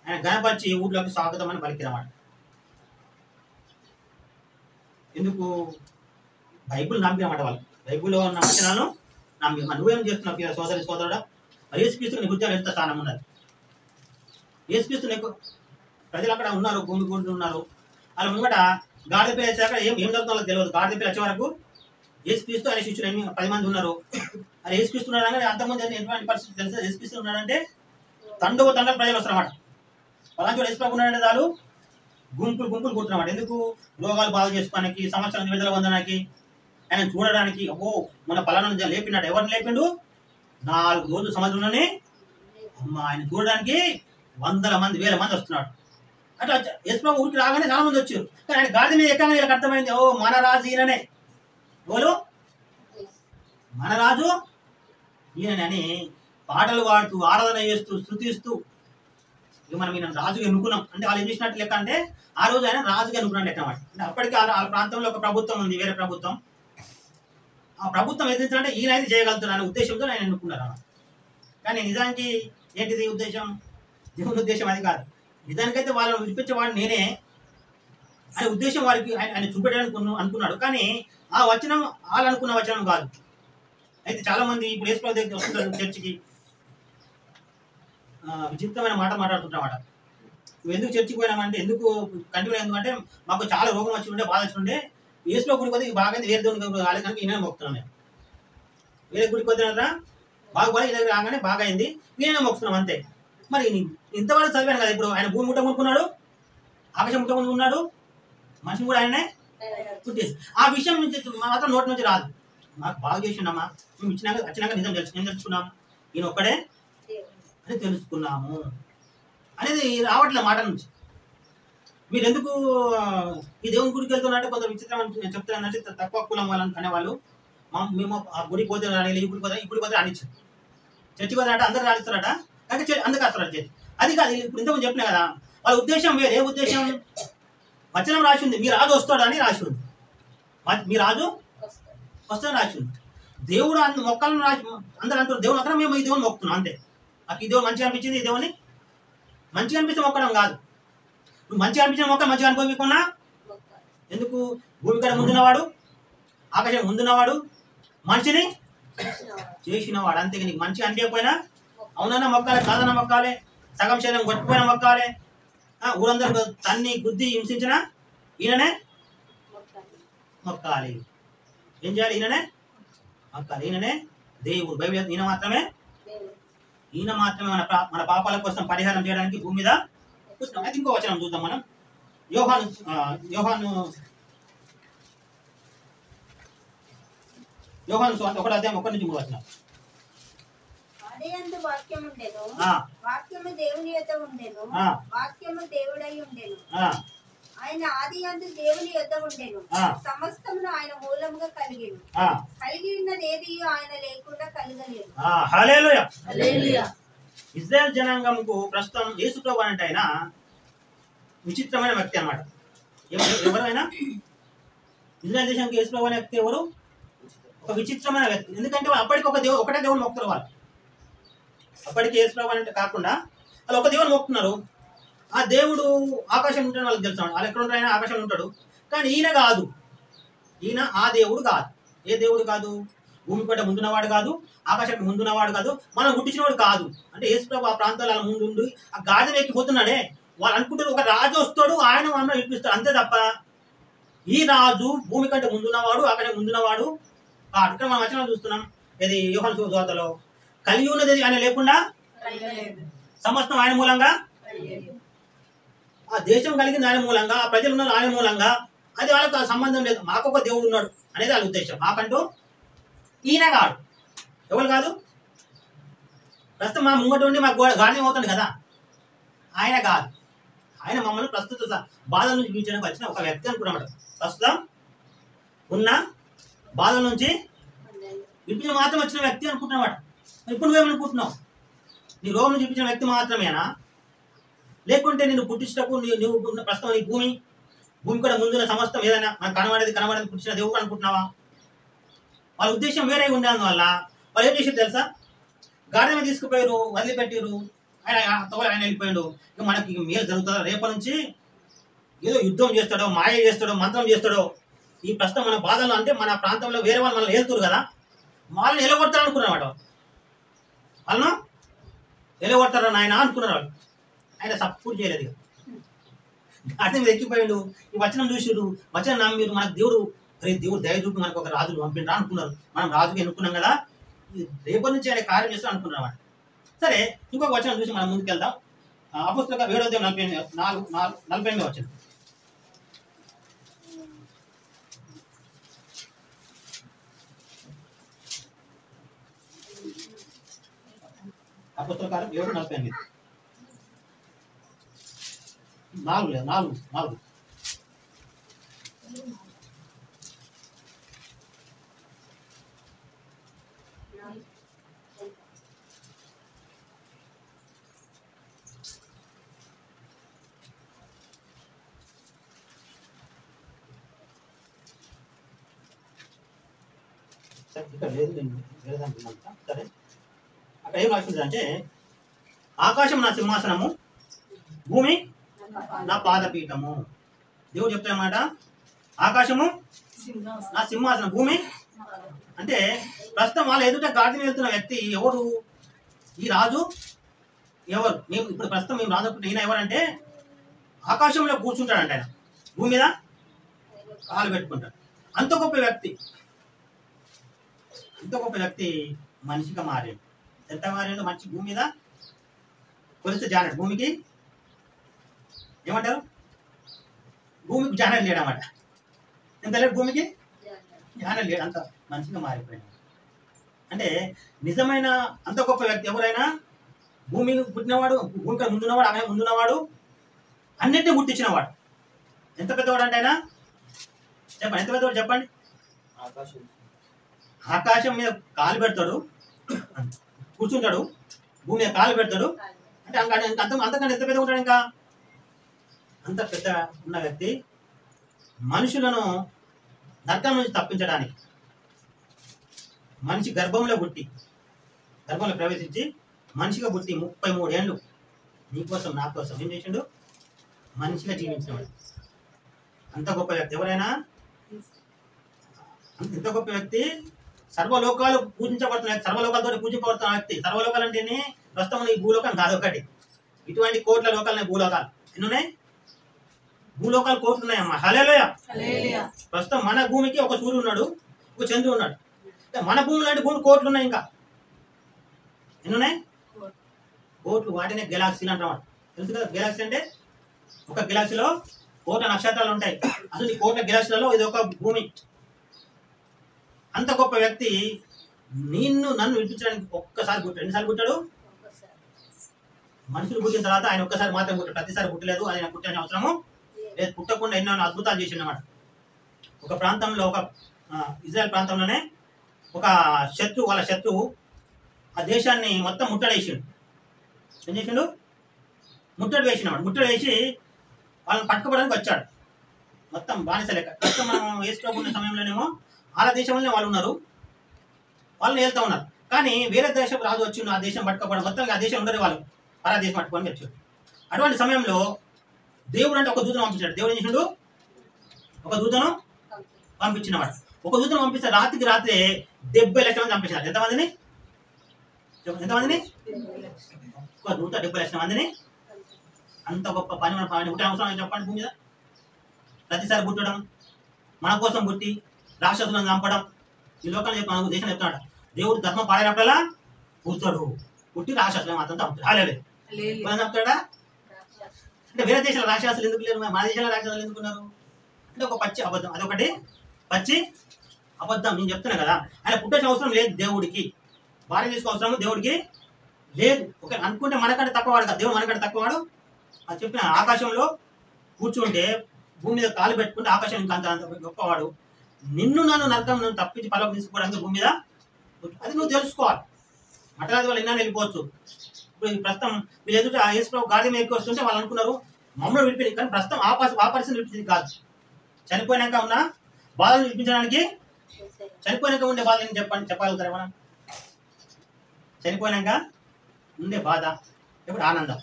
ఆయన గణపరిచి ఊర్లోకి స్వాగతం అని పలికిరమాట. ఎందుకు? బైబుల్ నమ్మినమాట వాళ్ళు. బైబుల్లో ఉన్న వచనాలను నమ్మి. నువ్వేం చేస్తున్నావు సోదరి సోదరుడా? మరి యేసుక్రీస్తుని నీ హృదయం ఎంత స్థానం ఉన్నది? యేసుక్రీస్తుని ఎక్కువ ప్రజలు అక్కడ ఉన్నారు, భూమి గుంటూ ఉన్నారు. వాళ్ళ ముంగట గాడిద పిల్ల వచ్చాక ఏం జరుగుతుందో వాళ్ళకి తెలియదు. గాడిద పిల్ల వచ్చే వరకు యేసుక్రీస్తు అనే శిష్యులు 10 మంది ఉన్నారు. అది యేసుక్రీస్తు ఉన్నాడు కానీ అంతకుముందు ఎటువంటి పరిస్థితి తెలుసా? యేసుక్రీస్తు ఉన్నాడంటే తండవ ప్రజలు వస్తారన్నమాట. పలాంటి యేసు ప్రభు ఉన్నాడంటే చాలు గుంపులు కూర్చున్నమాట. ఎందుకు? రోగాలు బాగు చేసుకోవడానికి, సంవత్సరం విడుదల పొందడానికి, ఆయన చూడడానికి. ఓ మన పలానా లేపినాడు. ఎవరిని లేపిండు? 4 రోజులు సముద్రంలోనే ఆయన చూడడానికి 100 మంది 1000 మంది వస్తున్నాడు. అట్లా యేసు ప్రభు ఊరికి రాగానే చాలా మంది వచ్చారు. కానీ ఆయన గాడిద మీద ఎక్కగానే వీళ్ళకి అర్థమైంది, ఓ మన రాజు ఈయననే. ఎవరు? మన రాజు ఈయననే అని పాటలు పాడుతూ, ఆరాధన చేస్తూ, స్తుతిస్తూ ఇక మనం ఈయన రాజుగా ఎన్నుకున్నాం అంటే వాళ్ళు ఏం చేసినట్టు లెక్క అంటే ఆ రోజు ఆయన రాజుగా ఎన్నుకున్నాడు లెక్క అన్నమాట. అంటే అప్పటికి ఆ ప్రాంతంలో ఒక ప్రభుత్వం ఉంది, వేరే ప్రభుత్వం. ఆ ప్రభుత్వం ఎదిరించాలంటే ఈయన అయితే చేయగలుగుతాడు అనే ఉద్దేశంతో ఆయన ఎన్నుకున్నారు అన్నమాట. కానీ నిజానికి ఏంటిది ఉద్దేశం? దేవుని ఉద్దేశం అది కాదు. నిజానికైతే వాళ్ళని విడిపించేవాడు నేనే అనే ఉద్దేశం వారికి ఆయన చూపెట్టడానికి అనుకున్నాడు. కానీ ఆ వచనం వాళ్ళు అనుకున్న వచనం కాదు. అయితే చాలా మంది ఇప్పుడు యేసు ప్రభు దగ్గరికి వస్తుంటారు చర్చికి, విచిత్రమైన మాట మాట్లాడుతుంటామాట. నువ్వు ఎందుకు చర్చికి పోయినామంటే, ఎందుకు కంటిన్యూ ఎందుకంటే మాకు చాలా రోగం వచ్చి ఉండే, బాధ వచ్చి ఉండే, యేసులో గుడికి పోతే బాగా వేరే దేవుని రాలేదు కనుక ఈయన మొక్కుతున్నాం. మేము వేరే గుడికి పోతున్నారా బాగుపడి ఈ దగ్గర రాగానే బాగా అయింది, ఈయన మొక్కుతున్నాం అంతే. మరి ఇంతవరకు చదివాను కదా. ఇప్పుడు ఆయన భూమి ముట్ట కొనుక్కున్నాడు, ఆకాశం ముట్ట కొనుక్కున్నాడు, మనిషిని కూడా ఆయనే పుట్టేసి. ఆ విషయం నుంచి మాత్రం నోటి నుంచి రాదు. మాకు బాగా చేసిండమ్మా, మేము వచ్చినాక నిజం తెలుసుకున్నాం, ఈయన ఒక్కడే అని తెలుసుకున్నాము అనేది రావట్లే మాట నుంచి. మీరు ఎందుకు ఈ దేవుని గుడికి వెళ్తున్నారంటే కొంత విచిత్రం నేను చెప్తున్నానంటే తక్కువ కులం వాళ్ళని అనేవాళ్ళు. మేము ఆ గుడికి పోతే రాని, ఈ గుడికి పోతే రానిచ్చారు. చర్చికి పోతే అంటే అందరూ రాణిస్తారట, కానీ అందుకు వస్తారట చర్చి. అది కాదు, ఇప్పుడు ఇంతకుముందు చెప్పినా కదా, వాళ్ళ ఉద్దేశం వేరే. ఏ ఉద్దేశం? వచనం రాసి ఉంది, మీ రాజు వస్తాడు అని రాసి ఉంది. మీ రాజు వస్తాడని రాసి ఉంది. దేవుడు మొక్కలను రాసి అందరూ అంటారు దేవుడు అక్కడ, మేము ఈ దేవుని మొక్కుతున్నాం అంతే. నాకు ఈ దేవుడు మంచిగా అనిపించింది, ఈ దేవుని మంచిగా అనిపిస్తే మొక్కడం కాదు. నువ్వు మంచిగా అనిపించిన మొక్క మంచిగా అనుకోకుండా ఎందుకు? భూమి కడ ముందున్నవాడు, ఆకాశం ముందున్నవాడు, మనిషిని చేసినవాడు. అంతే. నీకు మంచిగా అనిపించకపోయినా అవునన్నా మొక్కాలి, కాదన్నా మొక్కాలి, సగం శరీరం కొట్టుకుపోయినా మొక్కాలి, ఊరందరూ తన్ని గుద్ది హింసించిన ఈయననే మొక్కాలి. ఏం చేయాలి? ఈయననే మొక్కాలి. ఈయననే దేవుడు. బైబిల్ ఈయన మాత్రమే మన పాపాల కోసం పరిహారం చేయడానికి భూమి మీద పుట్టినాం. అయితే ఇంకో వచనం చూద్దాం మనం. యోహాను 1:1-3 వచనం. ఆదియందు వాక్యము ఉండెను, వాక్యము దేవుని యొద్ద ఉండెను, వాక్యము దేవుడై ఉండెను. ఆయన ఆదియందు దేవుని యొద్ద ఉండెను, సమస్తమును ఆయన మూలముగా కలిగెను, కలిగి ఉన్నది ఏది ఆయన లేకుండా కలగలేదు. హల్లెలూయా, హల్లెలూయా. ఇజ్రాయెల్ జనాంగంకు ప్రస్తుతం యేసు ప్రభు అంటే ఆయన విచిత్రమైన వ్యక్తి అన్నమాట. ఎవరైనా ఇజ్రాయెల్ దేశానికి యేసు ప్రభు అనే వ్యక్తి ఎవరు? ఒక విచిత్రమైన వ్యక్తి. ఎందుకంటే అప్పటికి ఒకటే దేవుడు మొక్కుతారు వాళ్ళు. అప్పటికి యేసుప్రభు అంటే కాకుండా వాళ్ళు ఒక దేవుడు మొక్కుతున్నారు. ఆ దేవుడు ఆకాశం ఉంటాడు వాళ్ళకి తెలుసు. వాళ్ళు ఎక్కడ ఉంటారు, ఆయన ఆకాశంలో ఉంటాడు. కానీ ఈయన కాదు, ఈయన ఆ దేవుడు కాదు. ఏ దేవుడు కాదు? భూమి పట్ల ముందున్నవాడు కాదు, ఆకాశానికి ముందున్నవాడు కాదు, మనం గుట్టించినవాడు కాదు. అంటే యేసుప్రభు ఆ ప్రాంతాల ముందు ఆ గాడిద ఎక్కిపోతున్నాడే. వాళ్ళు అనుకుంటారు ఒక రాజు వస్తాడు, ఆయన మనం ఇప్పిస్తాడు, అంతే తప్ప ఈ రాజు భూమి కంటే ముందున్నవాడు, ఆకాశం ముందున్నవాడు కాదు. ఇక్కడ మనం వచనం చూస్తున్నాం. ఇది యోహాను సువార్తలో కలిగి ఉన్నది ఆయన లేకుండా సమస్తం ఆయన మూలంగా, ఆ దేశం కలిగింది ఆయన మూలంగా, ఆ ప్రజలు ఉన్నారు ఆయన మూలంగా. అది వాళ్ళకి సంబంధం లేదు. మాకొక దేవుడు ఉన్నాడు అనేది వాళ్ళ ఉద్దేశం. మాకంటూ ఈయన కాదు. ఎవరు కాదు? ప్రస్తుతం మా ముంగట ఉండి మాకు గాడిద అవుతుంది కదా, ఆయన కాదు. ఆయన మమ్మల్ని ప్రస్తుత బాధల నుంచి చూపించడానికి వచ్చిన ఒక వ్యక్తి అనుకున్నామాట. ప్రస్తుతం ఉన్న బాధల నుంచి విడిపించిన మాత్రం వచ్చిన వ్యక్తి అనుకుంటున్నమాట. ఇప్పుడు నువ్వేమనుకుంటున్నావు? నీ రోగం నుంచి చూపించిన వ్యక్తి మాత్రమేనా? లేకుంటే నేను పుట్టించటకు నువ్వు ప్రస్తుతం నీ భూమి కూడా ముందున్న సమస్తం ఏదైనా మనకు కనబడేది పుట్టించిన దేవుడు అనుకుంటున్నావా? వాళ్ళ ఉద్దేశం వేరే ఉండడం వల్ల వాళ్ళు ఏం చేసారు తెలుసా? గాడిద మీద తీసుకుపోయారు, వదిలిపెట్టారు. ఆయన వెళ్ళిపోయాడు. ఇక మనకి మేలు జరుగుతుందా? రేపటి నుంచి ఏదో యుద్ధం చేస్తాడో, మాయ చేస్తాడో, మంత్రం చేస్తాడో. ఈ ప్రస్తుతం మన బాధలు అంటే మన ప్రాంతంలో వేరే వాళ్ళు మనల్ని వెళ్తురు కదా, వాళ్ళని ఎలగొడతారు అనుకున్నారు. వాళ్ళను ఎలగొడతారా నాయన అనుకున్నారు వాళ్ళు. ఆయన సపోర్ట్ చేయలేదు. ఇక గాడిద మీద ఎక్కిపోయాడు. ఈ వచనం చూసిరు, వచనం నమ్మిరు. మనకు దేవుడు దయ చూపి మనకు ఒక రాజును పంపిండ్రా అనుకున్నారు. మనం రాజుకి ఎన్నుకున్నాం కదా, రేపటి నుంచి ఆయన కార్యం చేస్తాం అనుకున్నాం. సరే, ఇంకొక వచనం చూసి మనం ముందుకెళ్దాం. అపోస్తలుల 7:48 వచనం. అపోస్తలుల కార్యం 7:48. 4 ఇక్కడ లేదంటున్నా. సరే, అక్కడ ఏం రాసింది అంటే, ఆకాశం నా సింహాసనము, భూమి నా పాదపీఠము. దేవుడు చెప్తానమాట, ఆకాశము నా సింహాసనం, భూమి అంటే ప్రస్తుతం వాళ్ళ ఎదుట గాడిద వెళ్తున్న వ్యక్తి ఎవరు? ఈ రాజు ఎవరు? మేము ఇప్పుడు ప్రస్తుతం మేము రాజు ఈయన ఎవరంటే ఆకాశంలో కూర్చుంటాడంట. ఆయన భూమి మీద కాలు పెట్టుకుంటాడు. అంత గొప్ప వ్యక్తి, అంత గొప్ప వ్యక్తి మనిషిగా మారాడు. ఎంత మారాడు? మనిషి భూమి మీద కొలిస్తే జానాడు. భూమికి ఏమంటారు? భూమికి జానాడు లేడన్నమాట. ఎంత లేడు? భూమికి జానాడు లేడు. అంత మనిషిగా మారిపోయాడు. అంటే నిజమైన అంత గొప్ప వ్యక్తి ఎవరైనా భూమి పుట్టినవాడు, భూమికి ముందున్నవాడు, ఆమె ముందున్నవాడు, అన్నింటినీ గుర్తించినవాడు. ఎంత పెద్దవాడు అంటే ఆయన చెప్పండి, ఎంత పెద్దవాడు చెప్పండి? ఆకాశం మీద కాలు పెడతాడు, కూర్చుంటాడు, భూమి మీద కాలు పెడతాడు అంటే అంతకంటే ఎంత పెద్ద ఉంటాడు? ఇంకా అంత పెద్ద ఉన్న వ్యక్తి మనుషులను నరకం నుంచి తప్పించడానికి మనిషి గర్భంలో ప్రవేశించి మనిషిగా పుట్టి 33 ఏళ్ళు నీకోసం నా కోసం ఏం చేసిండు? మనిషిగా జీవించినవాడు. అంత గొప్ప వ్యక్తి ఎవరైనా, ఎంత గొప్ప వ్యక్తి. సర్వలోకాలు పూజించబడుతున్న వ్యక్తి, సర్వలోకాలతో పూజించబడుతున్న వ్యక్తి. సర్వలోకాలు అంటేనే ప్రస్తుతం ఈ భూలోకం కాదు ఒకటి, ఇటువంటి కోట్ల లోకాలు. భూలోకాలు ఎన్నున్నాయి? భూలోకాలు కోట్లు ఉన్నాయమ్మా. హల్లెలూయా. ప్రస్తుతం మన భూమికి ఒక సూర్యుడు ఉన్నాడు, ఒక చంద్రుడు ఉన్నాడు. మన భూమి లాంటి భూమి కోట్లు ఉన్నాయి. ఇంకా ఎన్నున్నాయి? కోట్లు. వాటినే గెలాక్సీలు అంటాం. తెలుసు కదా, గెలాక్సీ అంటే ఒక గెలాక్సీలో కోట్ల నక్షత్రాలు ఉంటాయి. అసలు ఈ కోట్ల గెలాక్సీలలో ఇది ఒక భూమి. అంత గొప్ప వ్యక్తి నన్ను విడిపించడానికి ఒక్కసారి పుట్టాడు. ఎన్నిసార్లు పుట్టాడు? మనుషులు పుట్టిన తర్వాత ఆయన ఒక్కసారి మాత్రం పుట్టాడు, ప్రతిసారి పుట్టలేదు. ఆయన పుట్టిన అవసరము లేదు. పుట్టకుండా ఎన్నో అద్భుతాలు చేసిండు అన్నమాట. ఒక ప్రాంతంలో, ఒక ఇజ్రాయెల్ ప్రాంతంలోనే ఒక వాళ్ళ శత్రువు ఆ దేశాన్ని మొత్తం ముట్టడేసిండు. ఏం చేసిండు? ముట్టడి వేసినవాడు. ముట్టడి వేసి వాళ్ళని పట్టుకోవడానికి వచ్చాడు. మొత్తం బానిస లెక్క. ప్రస్తుతం మనం వేసుకోకుండా సమయంలోనేమో వాళ్ళ దేశంలోనే వాళ్ళు ఉన్నారు, వాళ్ళని వెళ్తా ఉన్నారు. కానీ వేరే దేశం రాజు వచ్చి ఆ దేశం పట్టుకోవడం మొత్తం ఆ దేశం ఉండరు, వాళ్ళు పరా దేశం పట్టుకొని వచ్చారు. అటువంటి సమయంలో దేవుడు అంటే ఒక దూతను పంపించాడు. దేవుడు ఏం చేసిండు? ఒక దూతను పంపించినవాడు. ఒక దూతను పంపిస్తే రాత్రికి రాత్రే 70 లక్షల మంది పంపించారు. ఎంతమందిని? ఒక దూత 70 లక్షల మందిని. అంత గొప్ప పని మన పని పుట్టే అవసరం చెప్పండి భూమి మీద. ప్రతిసారి పుట్టడం, మన కోసం పుట్టి రాక్షసులను చంపడం, ఈ లోకాన్ని చెప్పి మనకు దేశం చెప్తున్నాడు. దేవుడు ధర్మం పాడైనప్పుడల్లా పుడతాడు, పుట్టి రాక్షసులు మాత్రం చంపుతాడు. హాలేలూయా. చంపుతాడా? అంటే వేరే దేశాల రాక్షసులు ఎందుకు లేరు, మన దేశంలో రాక్షసులు ఎందుకున్నారు అంటే ఒక పచ్చి అబద్ధం. అదొకటి పచ్చి అబద్ధం. నేను చెప్తున్నా కదా, ఆయన పుట్టాల్సిన అవసరం లేదు దేవుడికి, భార్య తీసుకో అవసరం దేవుడికి లేదు. ఓకే అనుకుంటే మనకంటే తక్కువవాడు కదా దేవుడు, మనకంటే తక్కువవాడు. అది చెప్పిన ఆకాశంలో కూర్చుంటే భూమి మీద కాలు పెట్టుకుంటే ఆకాశం ఇంకా అంత గొప్పవాడు. నిన్ను నన్ను నరకం నన్ను తప్పించి పలక తీసుకోవడానికి భూమి మీద, అది నువ్వు తెలుసుకోవాలి. మటరాజు వాళ్ళు ఎన్నా వెళ్ళిపోవచ్చు. ఇప్పుడు ప్రస్తుతం వీళ్ళు ఎదుట యేసుప్రభు గాడి మీద ఎక్కువ వస్తుంటే వాళ్ళు అనుకున్నారు మమ్మల్ని విడిపోయింది, కానీ ప్రస్తుతం ఆ పరిస్థితి విడిపించింది కాదు. చనిపోయినాక ఉన్న బాధను విడిపించడానికి, చనిపోయినాక ఉండే బాధని చెప్పగలుగుతారా మనం? చనిపోయినాక ఉండే బాధ ఇప్పుడు ఆనందం,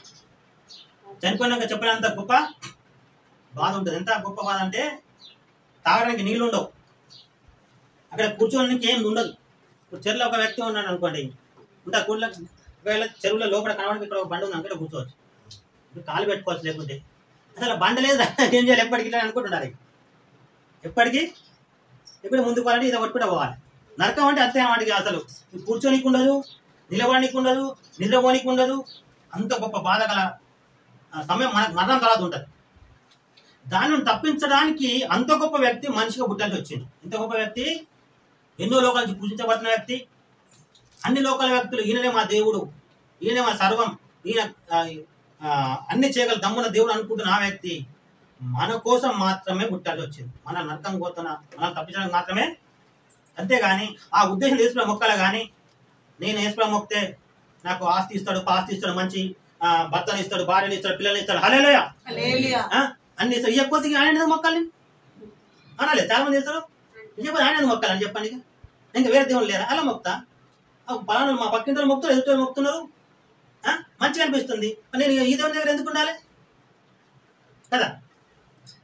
చనిపోయినాక చెప్పినంత గొప్ప బాధ ఉంటుంది. ఎంత గొప్ప బాధ అంటే తాగడానికి నీళ్ళు ఉండవు, అక్కడ కూర్చోడానికి ఏం ఉండదు. ఇప్పుడు చెరువులో ఒక వ్యక్తి ఉన్నాడు అనుకోండి, ఇంకా కూర్లో ఒకవేళ చెరువులో లోపల కనబడి ఇక్కడ ఒక బండి ఉంది అనుకుంటే కూర్చోవచ్చు, ఇప్పుడు కాలు పెట్టుకోవచ్చు. లేకుంటే అసలు బండ లేదు ఏం చేయాలి, ఎప్పటికీ అనుకుంటున్నారు. ఎప్పటికీ ఇప్పుడు ముందుకు పోవాలంటే ఇది కొట్టుకుంటూ పోవాలి. నరకం అంటే అంతే వాటికి అసలు కూర్చోనికి ఉండదు, నిలబడడానికి ఉండదు, నిద్రపోనికి ఉండదు. అంత గొప్ప బాధ గల సమయం మనకు మరణం తర్వాత ఉంటుంది. దానిని తప్పించడానికి అంత గొప్ప వ్యక్తి మనిషిగా పుట్టాల్సి వచ్చింది. ఇంత గొప్ప వ్యక్తి, ఎన్నో లోకాల నుంచి పూజించబడుతున్న వ్యక్తి, అన్ని లోకాల వ్యక్తులు ఈయననే మా దేవుడు, ఈయనే మా సర్వం, ఈయన అన్ని చేయగల దమ్మున దేవుడు అనుకుంటున్న ఆ వ్యక్తి మన కోసం మాత్రమే పుట్టాల్సి వచ్చింది. మన నరకం పోతున్న మనం తప్పించడానికి మాత్రమే. అంతేగాని ఆ ఉద్దేశం యేసుప్రభు మొక్కాలి. కానీ నేను యేసుప్రభు మొక్కితే నాకు ఆస్తి ఇస్తాడు, పాస్తి ఇస్తాడు, మంచి భర్తను ఇస్తాడు, భార్యను ఇస్తాడు, పిల్లల్ని ఇస్తాడు, హల్లెలూయా అన్ని ఇస్తాడు. ఇవ్వకపోతే ఆయన మొక్కాలి అనాలి. చాలా మంది చేస్తారు, ఇవ్వకపోతే ఆయన మొక్కాలని చెప్పండి. ఇంకా వేరే దేవుడు లేరా? అలా మొక్తా పలానా మా పక్కింటి మొక్కుతారు, ఎదుటి మొక్కుతున్నారు, మంచిగా అనిపిస్తుంది. నేను ఈ దేవుని దగ్గర ఎందుకు ఉండాలి కదా?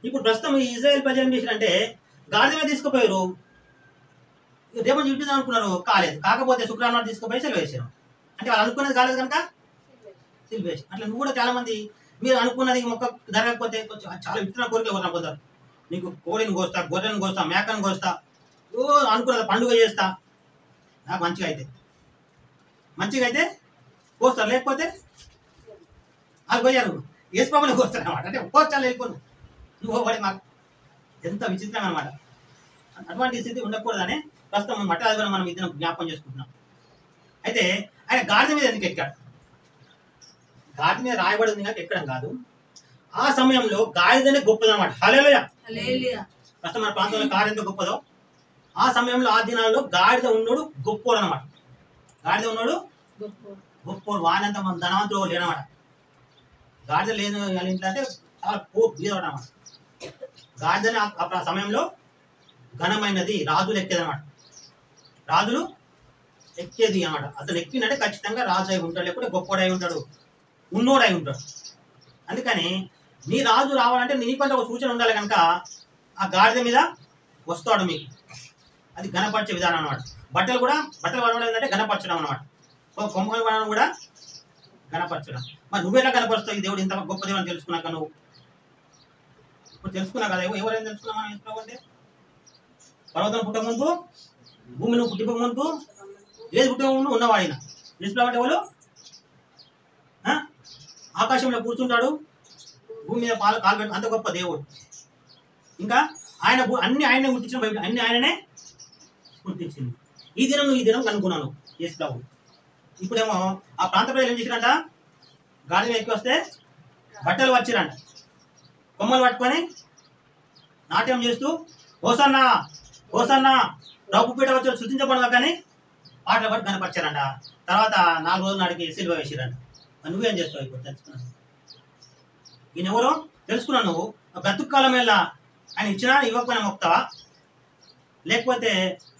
ఇప్పుడు ప్రస్తుతం ఈ ఇజ్రాయెల్ ప్రజలు ఏం చేశారంటే గాడిద మీద తీసుకుపోయారు, దేవుని చూపిద్దాం అనుకున్నారు, కాలేదు. కాకపోతే శుక్రవారం తీసుకుపోయి సెలవు వేసారు. అంటే వాళ్ళు అనుకున్నది కాలేదు కనుక సెలవు వేసారు. అట్లా నువ్వు కూడా చాలా మంది మీరు అనుకున్నది మొక్క జరగకపోతే కొంచెం చాలా విత్తన కోరికలు ఎవరు పోతారు. నీకు కోడిని కోస్తా, గొర్రెను కోస్తా, మేకను కోస్తా, అనుకున్నది పండుగ చేస్తా, నాకు మంచిగా అయితే కోస్తారు, లేకపోతే వాళ్ళు పోయారు యేసుప్రభుని కోస్తారు అనమాట. అంటే కోర్చాలు వెళ్ళిపోను నువ్వు పడి మాకు ఎంత విచిత్రం అనమాట. అటువంటి స్థితి ఉండకూడదని ప్రస్తుతం మట్టాదిగా మనం ఇద్దరం జ్ఞాపకం చేసుకుంటున్నాం. అయితే ఆయన గాడిద మీద ఎందుకు ఎక్కాడు? గాడిద మీద రాయబడింది కానీ ఎక్కడం కాదు. ఆ సమయంలో గాడిదనే గొప్పదన్నమాట. హల్లెలూయా. ప్రస్తుతం మన ప్రాంతంలో కారు ఎంత గొప్పదో, ఆ సమయంలో ఆ దినాల్లో గాడిద ఉన్నోడు గొప్పోడు అనమాట. గాడిద ఉన్నాడు గొప్పోడు, వానంత మన ధనవంతుడు లేనమాట. గాడిద లేని వాళ్ళ ఇంట్లో అంటే చాలా బీదవాడు అనమాట. గాడిదని అప్పుడు ఆ సమయంలో ఘనమైనది, రాజులు ఎక్కేది అనమాట. రాజులు ఎక్కేది అనమాట. అతను ఎక్కినట్టే ఖచ్చితంగా రాజు అయి ఉంటాడు, లేకపోతే గొప్పోడై ఉంటాడు, ఉన్నోడై ఉంటాడు. అందుకని నీ రాజు రావాలంటే నీకంటే ఒక సూచన ఉండాలి కనుక ఆ గాడిద మీద వస్తాడు మీకు. అది ఘనపరిచే విధానం అనమాట. బట్టలు పడవడం ఏంటంటే ఘనపరచడం అనమాట. కొమ్మలు పడడం కూడా ఘనపరచడం. మరి నువ్వెలా కనపరుస్తావు ఈ దేవుడు ఇంత గొప్ప దేవుడు అని తెలుసుకున్నాక? నువ్వు ఇప్పుడు తెలుసుకున్నా కదా, ఎవరైనా తెలుసుకున్నా మనం యేసుప్రభు అంటే? పర్వతం పుట్టక ముందు, భూమి నువ్వు పుట్టిపోక ముందు, ఏది పుట్టక ముందు ఉన్నవాడిన యేసుప్రభు అంటే ఎవరు? ఆకాశంలో కూర్చుంటాడు, భూమి మీద కాలు పెట్టు, అంత గొప్ప దేవుడు. ఇంకా ఆయన అన్ని ఆయనే పుట్టించిన బైబిల్ అన్ని ఆయననే పుట్టించింది. ఈ దినం కనుక్కున్నాను యేసుప్రభు. ఇప్పుడేమో ఆ ప్రాంత ప్రజలు ఏం చేశారంట, గాడి మీద ఎక్కి వస్తే బట్టలు వచ్చిరంట, కొమ్మలు పట్టుకొని నాట్యం చేస్తూ హోసన్నా హోసన్నా రఘు పీట వచ్చి శృతించబడదా కానీ పాటలు పట్టి కనపరిచారంట. తర్వాత 4 రోజుల నాటికి సిలువ వేసిరంట. నువ్వేం చేస్తావు? ఇప్పుడు తెలుసుకున్నాను. ఈయన ఎవరో తెలుసుకున్నాను. నువ్వు బ్రతుకు కాలం వెళ్ళా ఆయన ఇచ్చినా ఇవ్వకపోయినా మొక్తావా? లేకపోతే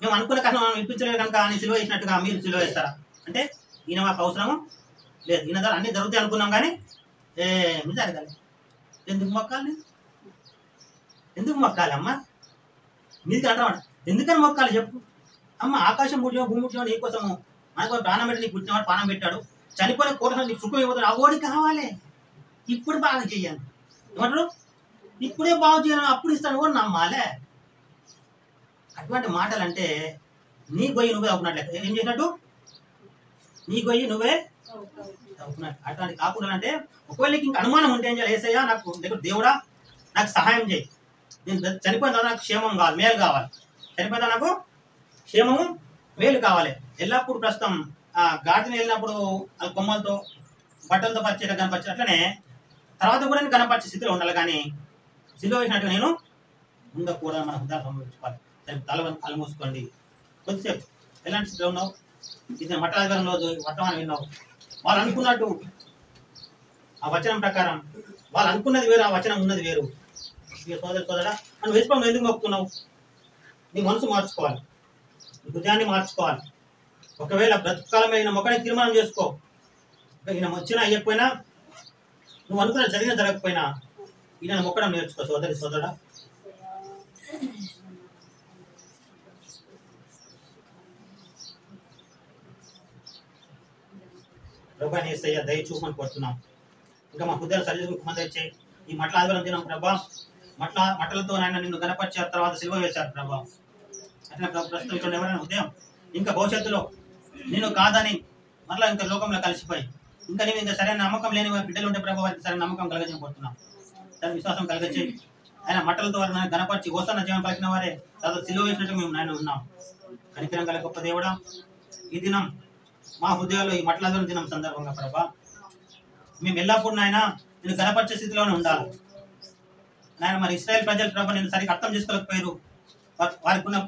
మేము అనుకున్న కథ ఇప్పించలేదు కనుక అని సిలువ వేసినట్టుగా మీరు సిలువ వేస్తారా? అంటే ఈయన మాకు అవసరము లేదు, ఈయన ద్వారా అన్నీ జరుగుతాయి అనుకున్నాం కానీ ఏమి జరగాలి. ఎందుకు మొక్కాలి? ఎందుకు మొక్కాలి అమ్మ? నీకు అంటామాట ఎందుకని మొక్కాలి చెప్పు అమ్మ? ఆకాశం పుట్టిన భూమి పుట్టిన నీకోసము మనకు ప్రాణం పెట్టి నీకు పుట్టినవాడు ప్రాణం పెట్టాడు, చనిపోయిన కోట నీకు సుఖం ఇవ్వదు, ఆ ఓడి కావాలి. ఇప్పుడు బాగా చెయ్యాలి ఏమంటారు? ఇప్పుడే బాగు చేయాలి, అప్పుడు ఇస్తాను కూడా నమ్మాలే. అటువంటి మాటలు అంటే నీ గొయ్యి నువ్వే అవుకున్నట్లే. ఏం చేసినట్టు? నీ గొయ్యి నువ్వే అవుకున్నట్టు. అటువంటి కాకుండా అంటే ఒకవేళ ఇంక అనుమానం ఉంటే ఏం చేయాలి? ఏసయ్యా నాకు దేవుడా నాకు సహాయం చేయి, నేను చనిపోయిన తర్వాత నాకు క్షేమం కావాలి, మేలు కావాలి, చనిపోయిన నాకు క్షేమము మేలు కావాలి. ఎల్లప్పుడు ప్రస్తుతం గార్డెన్ వెళ్ళినప్పుడు కొమ్మలతో బట్టలతో పరిచేట కనపరిచి అట్లనే తర్వాత కూడా నేను కనపరిచే స్థితిలో ఉండాలి, కానీ సిలువ వేసినట్టుగా నేను ఉండకూడదు. మన హృదయాలు సంభవించుకోవాలి. తల కళ్ళు మూసుకోండి. కొద్దిసేపు ఎలాంటి స్థితిలో ఉన్నావు? ఇది మఠాధికారంలో వర్తమానం విన్నావు. వాళ్ళు అనుకున్నట్టు ఆ వచనం ప్రకారం వాళ్ళు అనుకున్నది వేరు, ఆ వచనం ఉన్నది వేరు. సోదరా మనం వేసుకోవడం ఎందుకు మొక్కుతున్నావు? నీ మనసు మార్చుకోవాలి, నీ హృదయాన్ని మార్చుకోవాలి. ఒకవేళ బ్రతుకాలం అయిన మొక్కని తీర్మానం చేసుకో. ఈయన వచ్చినా అయ్యకపోయినా, నువ్వు అనుకున్న జరిగిన జరగకపోయినా ఈయన మొక్కడం నేర్చుకో సోదరా. ప్రభా యేసయ్య దయ చూపమని కోరుతున్నాం. ఇంకా మా హృదయాలు సరిదిద్దుకు తెచ్చే ఈ మట్ల ఆదివారం దినం ప్రభా, మట్టలతో ఆయన నిన్ను గణపరిచారు, తర్వాత సిలువ వేశారు ప్రభా. అట్లా ప్రస్తుతం ఎవరైనా ఉదయం ఇంకా భవిష్యత్తులో నేను కాదని మరలా ఇంకా లోకంలో కలిసిపోయి ఇంకా నేను ఇంకా సరైన నమ్మకం లేని బిడ్డలు ఉంటే ప్రభావ వారికి సరైన నమ్మకం కలగజేయం కోరుతున్నాం. దాని విశ్వాసం కలగచ్చి ఆయన మట్టలతో వారిని గణపరిచి ఓసన్న జీవనం పలికిన వారే తర్వాత సిలువ వేసినట్టు మేము నాయన ఉన్నాం. కనికరం గల గొప్ప దేవుడా, ఈ దినం మా హృదయాల్లో ఈ మట్ల దినం సందర్భంగా ప్రభా మేము ఎల్లప్పుడు నాయన నేను గణపరిచే స్థితిలోనే ఉండాలి నాయన. మరి ఇశ్రాయేల్ ప్రజలు ప్రభా నేను సరిగ్గా అర్థం చేసుకోలేకపోయారు. వారికి ఉన్న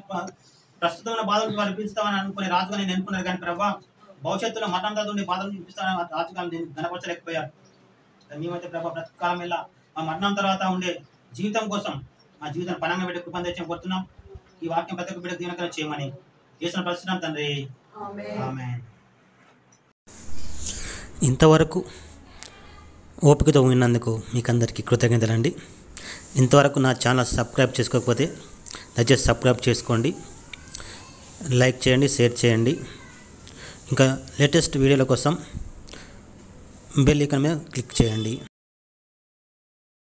ప్రస్తుతం ఉన్న బాధలు వారు పిలుస్తామని అనుకునే రాజుగా నేను ఎన్నుకున్నారు, కానీ ప్రభా భవిష్యత్తులో మతంతో ఉండే బాధలు చూపిస్తానని రాజుగా నేను గణపరచలేకపోయారు. మేమైతే ప్రభా ప్రతికాలం వెళ్ళా మా మరణం తర్వాత ఉండే జీవితం కోసం మా జీవితం పనంగా పెట్టి కృపను తెచ్చి కోరుతున్నాం. ఈ వాక్యం ప్రతి ఒక్క బిడ్డ దీవెనకరం చేయమని చేసిన పరిస్థితున్నాం తండ్రి. ఆమేన్. ఇంతవరకు ఓపికతో విన్నందుకు మీకు అందరికీ కృతజ్ఞతలండి. ఇంతవరకు నా ఛానల్ సబ్స్క్రైబ్ చేసుకోకపోతే దయచేసి సబ్స్క్రైబ్ చేసుకోండి, లైక్ చేయండి, షేర్ చేయండి. ఇంకా లేటెస్ట్ వీడియోల కోసం బెల్ ఐకాన్ మీద క్లిక్ చేయండి.